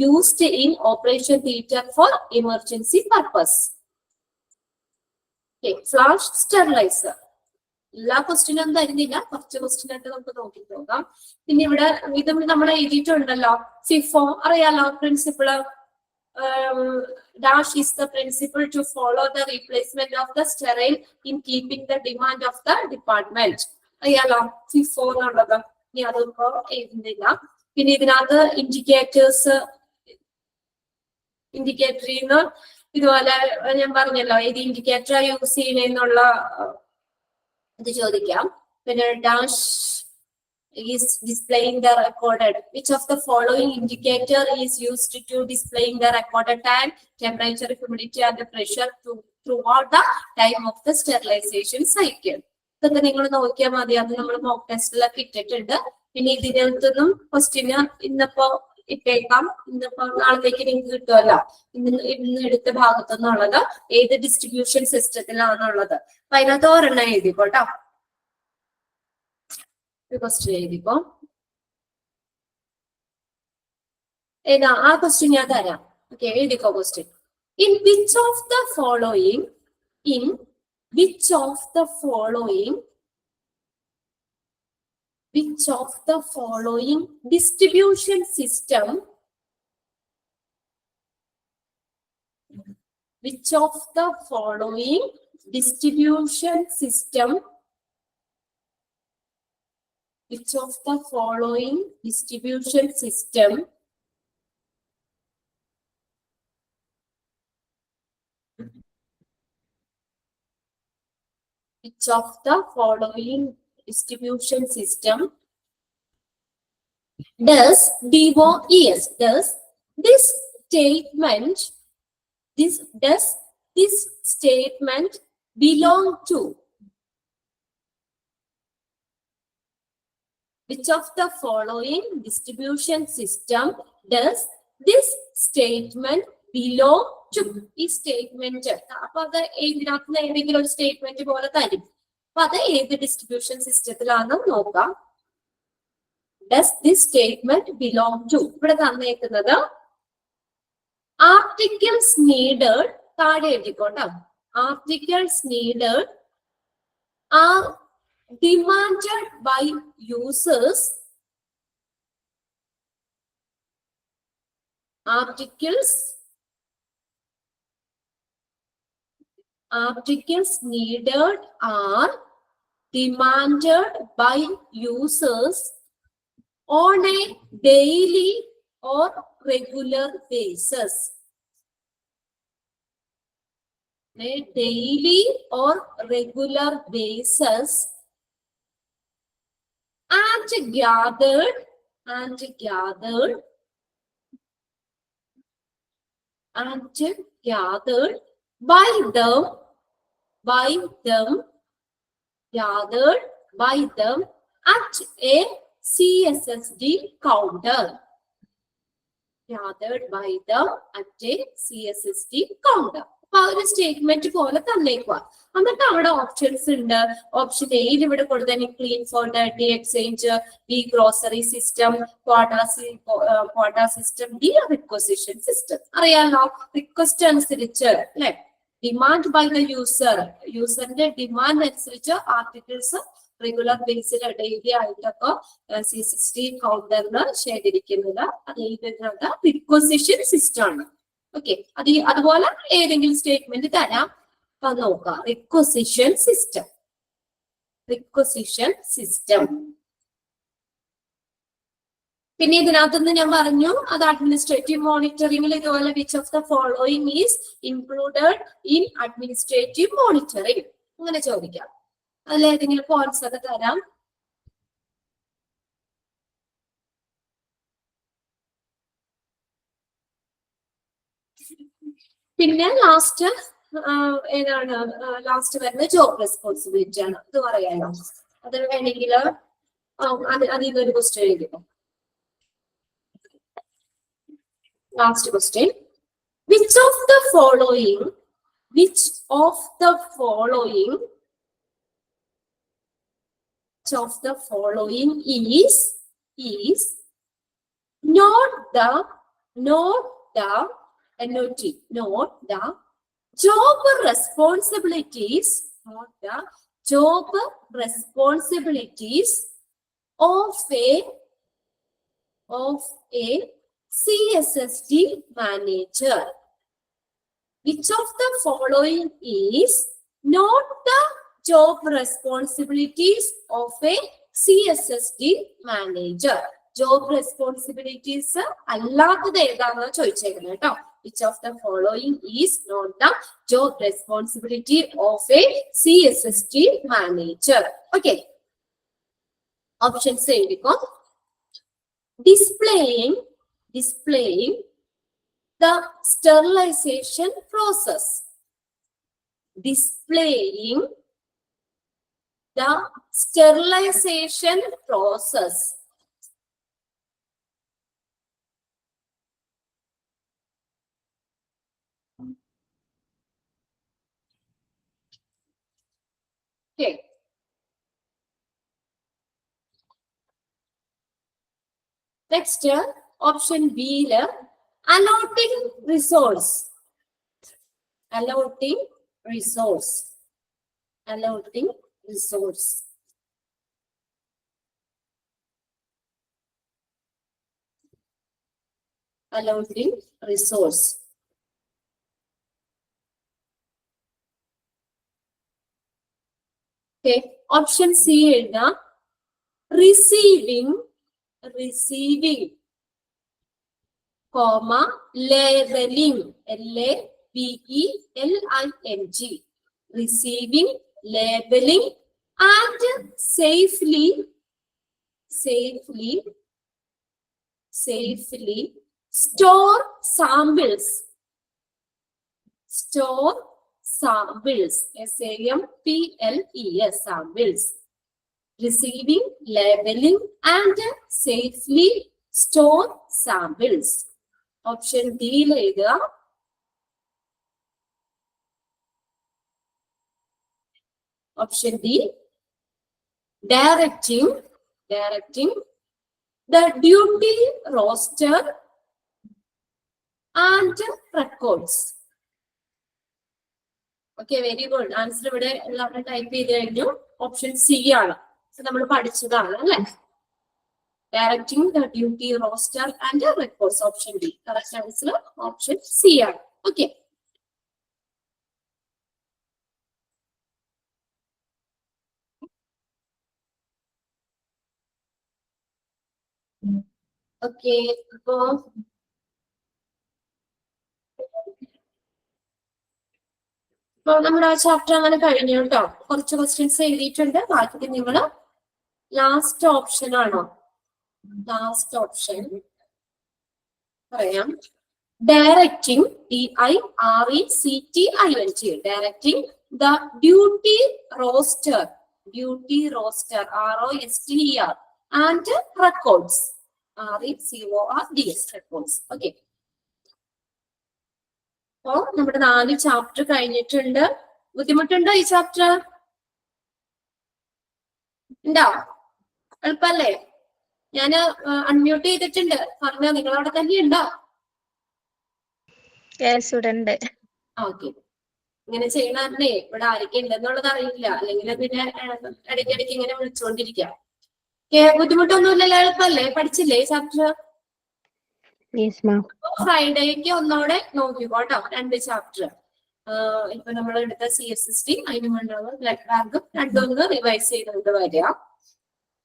used in operation theater for emergency purpose? Okay, flash sterilizer. എല്ലാ ക്വസ്റ്റ്യനും തരുന്നില്ല, കുറച്ച് ക്വസ്റ്റ്യൻ ആയിട്ട് നമുക്ക് നോക്കി പോകാം. പിന്നെ ഇവിടെ ഇത് നമ്മൾ എഴുതിയിട്ടുണ്ടല്ലോ, ഫിഫോ അറിയാലോ principal. Dash is the principle to follow the replacement of the sterile in keeping the demand of the department. അറിയാലോ ഫിഫോ എന്നുള്ളത്. ഇനി അതൊക്കെ എഴുതുന്നില്ല. പിന്നെ ഇതിനകത്ത് ഇൻഡിക്കേറ്ററിന്ന് ഇതുപോലെ ഞാൻ പറഞ്ഞല്ലോ, ഏത് ഇൻഡിക്കേറ്റർ യൂസ് ചെയ്യണെന്നുള്ള ഇത് ചോദിക്കാം. പിന്നെ dash is displaying the recorded. Which of the following indicator is used to displaying the recorded time, temperature, humidity and the pressure throughout the time of the sterilization cycle? ഇതൊക്കെ നിങ്ങൾ നോക്കിയാൽ മതി. അത് നമ്മൾ മോക്ക് ടെസ്റ്റിലൊക്കെ ഇട്ടിട്ടുണ്ട്. പിന്നെ ഇതിനകത്തൊന്നും ക്വസ്റ്റ്യന് ഇന്നിപ്പോ ഇട്ടേക്കാം, ഇന്നിപ്പോ നാളത്തേക്ക് നിങ്ങൾക്ക് കിട്ടുമല്ലോ. ഇന്ന് എടുത്ത ഭാഗത്തുനിന്നുള്ളത് ഏത് ഡിസ്ട്രിബ്യൂഷൻ സിസ്റ്റത്തിലാണെന്നുള്ളത്. അപ്പൊ അതിനകത്ത് ഒരെണ്ണം എഴുതിക്കോട്ടോ. ക്വസ്റ്റ്യൻ എഴുതിക്കോ. ഏതാ ആ ക്വസ്റ്റ്യൻ ഞാൻ തരാം. ഓക്കെ, എഴുതിക്കോ question. In which of the following distribution system does DOES? Does this statement belong to? Which of the following distribution system does this statement belong to? ഈ സ്റ്റേറ്റ്മെന്റ് അപ്പൊ അത് ഇതിനകത്ത് ഏതെങ്കിലും ഒരു സ്റ്റേറ്റ്മെന്റ് പോലെ തരും. അപ്പൊ അത് ഏത് ഡിസ്ട്രിബ്യൂഷൻ സിസ്റ്റത്തിലാണെന്ന് നോക്കാം. Does this statement belong to? ഇവിടെ തന്നേക്കുന്നത് articles needed താഴെ എഴുതിക്കോട്ടോ. Articles needed are demanded by users. Articles needed are demanded by users on a daily or regular basis. A daily or regular basis, and gathered by them at a CSSD counter. Gathered by them at a CSSD counter. അപ്പൊ ആ ഒരു സ്റ്റേറ്റ്മെന്റ് പോലെ തന്നേക്കുക. എന്നിട്ട് അവിടെ ഓപ്ഷൻസ് ഉണ്ട്. ഓപ്ഷൻ എയിൽ ഇവിടെ കൊടുത്തന്നെ clean for D exchange, B grocery system, quota system, D requisition system. അറിയാലോ, റിക്വസ്റ്റ് അനുസരിച്ച് അല്ലെ, ഡിമാൻഡ് ബൈ ദ യൂസറിന്റെ ഡിമാൻഡ് അനുസരിച്ച് ആർട്ടിക്കിൾസ് റെഗുലർ ബേസിൽ ഡെയിലി ആയിട്ടൊക്കെ CSSD കൗണ്ടറിൽ ശേഖരിക്കുന്നത്. അത് എഴുതുന്നത് റിക്വസിഷൻ സിസ്റ്റം ആണ്. ഓക്കെ, അതുപോലെ ഏതെങ്കിലും സ്റ്റേറ്റ്മെന്റ് തരാം. അപ്പൊ നോക്കാം. Requisition system. പിന്നെ ഇതിനകത്തുനിന്ന് ഞാൻ പറഞ്ഞു, അത് അഡ്മിനിസ്ട്രേറ്റീവ് മോണിറ്ററിംഗിൽ ഇതുപോലെ which of the following is included in administrative monitoring അങ്ങനെ ചോദിക്കാം. അതിലേതെങ്കിലും പോയിന്റ്സ് ഒക്കെ തരാം. പിന്നെ ലാസ്റ്റ് ഏതാണ്? ലാസ്റ്റ് വരുന്ന ജോബ് റെസ്പോൺസിബിലിറ്റി ആണ്. ഇത് പറയാലോ, അത് വേണമെങ്കിൽ അതിനൊരു ക്വസ്റ്റ്യൻ എഴുതിക്കോ. Last question, which of the following is not the job responsibilities of a CSSD manager? Which of the following is not the job responsibilities of a CSSD manager? Job responsibilities അല്ലാത്തത് ഏതാണെന്ന് ചോദിച്ചേക്കുന്നത് കേട്ടോ. Which of the following is not the job responsibility of a CSSD manager? Okay. Options എഴുതിക്കോ. Displaying the sterilization process. Displaying the sterilization process. Okay. Next, option B, allotting resource. Allotting resource. Okay. Option C എഴുതാ. Receiving, labeling, LABELING. Receiving, labeling, and safely store samples. SAMPLES, samples. Receiving, labeling, and safely store samples. Option D lega. Option D, directing the duty roster and records. Okay, very good. Answer ഇവിടെ എല്ലാവരും ടൈപ്പ് ചെയ്ത് കഴിഞ്ഞു. ഓപ്ഷൻ സി ആണ്. നമ്മൾ പഠിച്ചതാണ് അല്ലെ. Directing the duty roster and records. Option D. Correct answer option C ആണ്. ഓക്കെ. ഓക്കെ, അപ്പോ നമ്മുടെ ആ ചാപ്റ്റർ അങ്ങനെ കഴിഞ്ഞു കേട്ടോ. കുറച്ച് ക്വസ്റ്റ്യൻസ് എഴുതിയിട്ടുണ്ട്. ബാക്കി നിങ്ങൾ ലാസ്റ്റ് ഓപ്ഷൻ ആണോ? ലാസ്റ്റ് ഓപ്ഷൻ പറയാം. Directing DIRECTING. Directing the duty roster. Duty roster ROSTER and records RECORDS. Records. Okay. അപ്പോ നമ്മുടെ 4 ചാപ്റ്റർ കഴിഞ്ഞിട്ടുണ്ട്. ബുദ്ധിമുട്ടുണ്ടോ ഈ ചാപ്റ്റർ? ഉണ്ടോ? എളുപ്പല്ലേ? ഞാൻ അൺമ്യൂട്ട് ചെയ്തിട്ടുണ്ട്. പറഞ്ഞോ, നിങ്ങൾ അവിടെ തന്നെ ഉണ്ടോ? ഓക്കെ. ഇങ്ങനെ ചെയ്യണേ ഇവിടെ ആരൊക്കെ ഉണ്ടെന്നുള്ളത് അറിയില്ല. അല്ലെങ്കിൽ പിന്നെ ഇടയ്ക്കിടയ്ക്ക് ഇങ്ങനെ വിളിച്ചുകൊണ്ടിരിക്കാം. ബുദ്ധിമുട്ടൊന്നുമില്ലല്ലോ? എളുപ്പല്ലേ? പഠിച്ചില്ലേ ഈ ചാപ്റ്റർ? ഫ്രൈഡേക്ക് ഒന്നോടെ നോക്കിക്കോട്ടോ 2 ചാപ്റ്റർ. ഇപ്പൊ നമ്മൾ എടുത്ത CSST, അതിന് വേണ്ടിയുള്ള ബ്ലഡ് ബാങ്കും രണ്ടൊന്ന് റിവൈസ് ചെയ്തുകൊണ്ട് വരിക.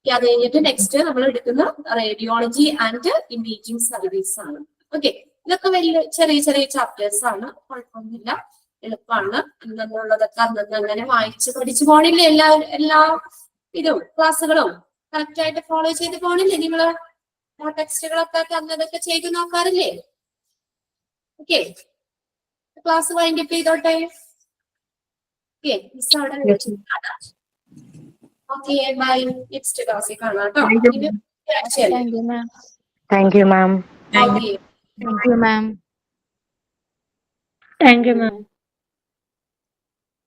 അത് കഴിഞ്ഞിട്ട് നെക്സ്റ്റ് നമ്മൾ എടുക്കുന്ന റേഡിയോളജി ആൻഡ് ഇമേജിംഗ് സർവീസ് ആണ്. ഓക്കെ, ഇതൊക്കെ വലിയ ചെറിയ ചെറിയ ചാപ്റ്റേഴ്സ് ആണ്. കുഴപ്പമൊന്നുമില്ല, എളുപ്പമാണ്. എന്നുള്ളതൊക്കെ അന്നന്ന് അങ്ങനെ വായിച്ച് പഠിച്ചു പോണില്ലേ? എല്ലാ ഇതും ക്ലാസ്സുകളും കറക്റ്റ് ആയിട്ട് ഫോളോ ചെയ്ത് പോണില്ലേ? നിങ്ങള് ടെക്സ്റ്റുകളൊക്കെ അന്നതൊക്കെ ചെയ്ത് നോക്കാറില്ലേ? ഓക്കെ, ക്ലാസ് വൈൻഡപ്പ് ചെയ്തോട്ടെ. ഓക്കെ, മിസ് അവിടെ ഓക്കെ, ബൈ. നെക്സ്റ്റ് ക്ലാസ്സിൽ കാണാം കേട്ടോ. Thank you, ma'am. Okay, Thank you, ma'am. Thank you, ma'am.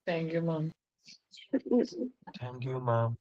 Thank you, ma'am. Thank you, ma'am.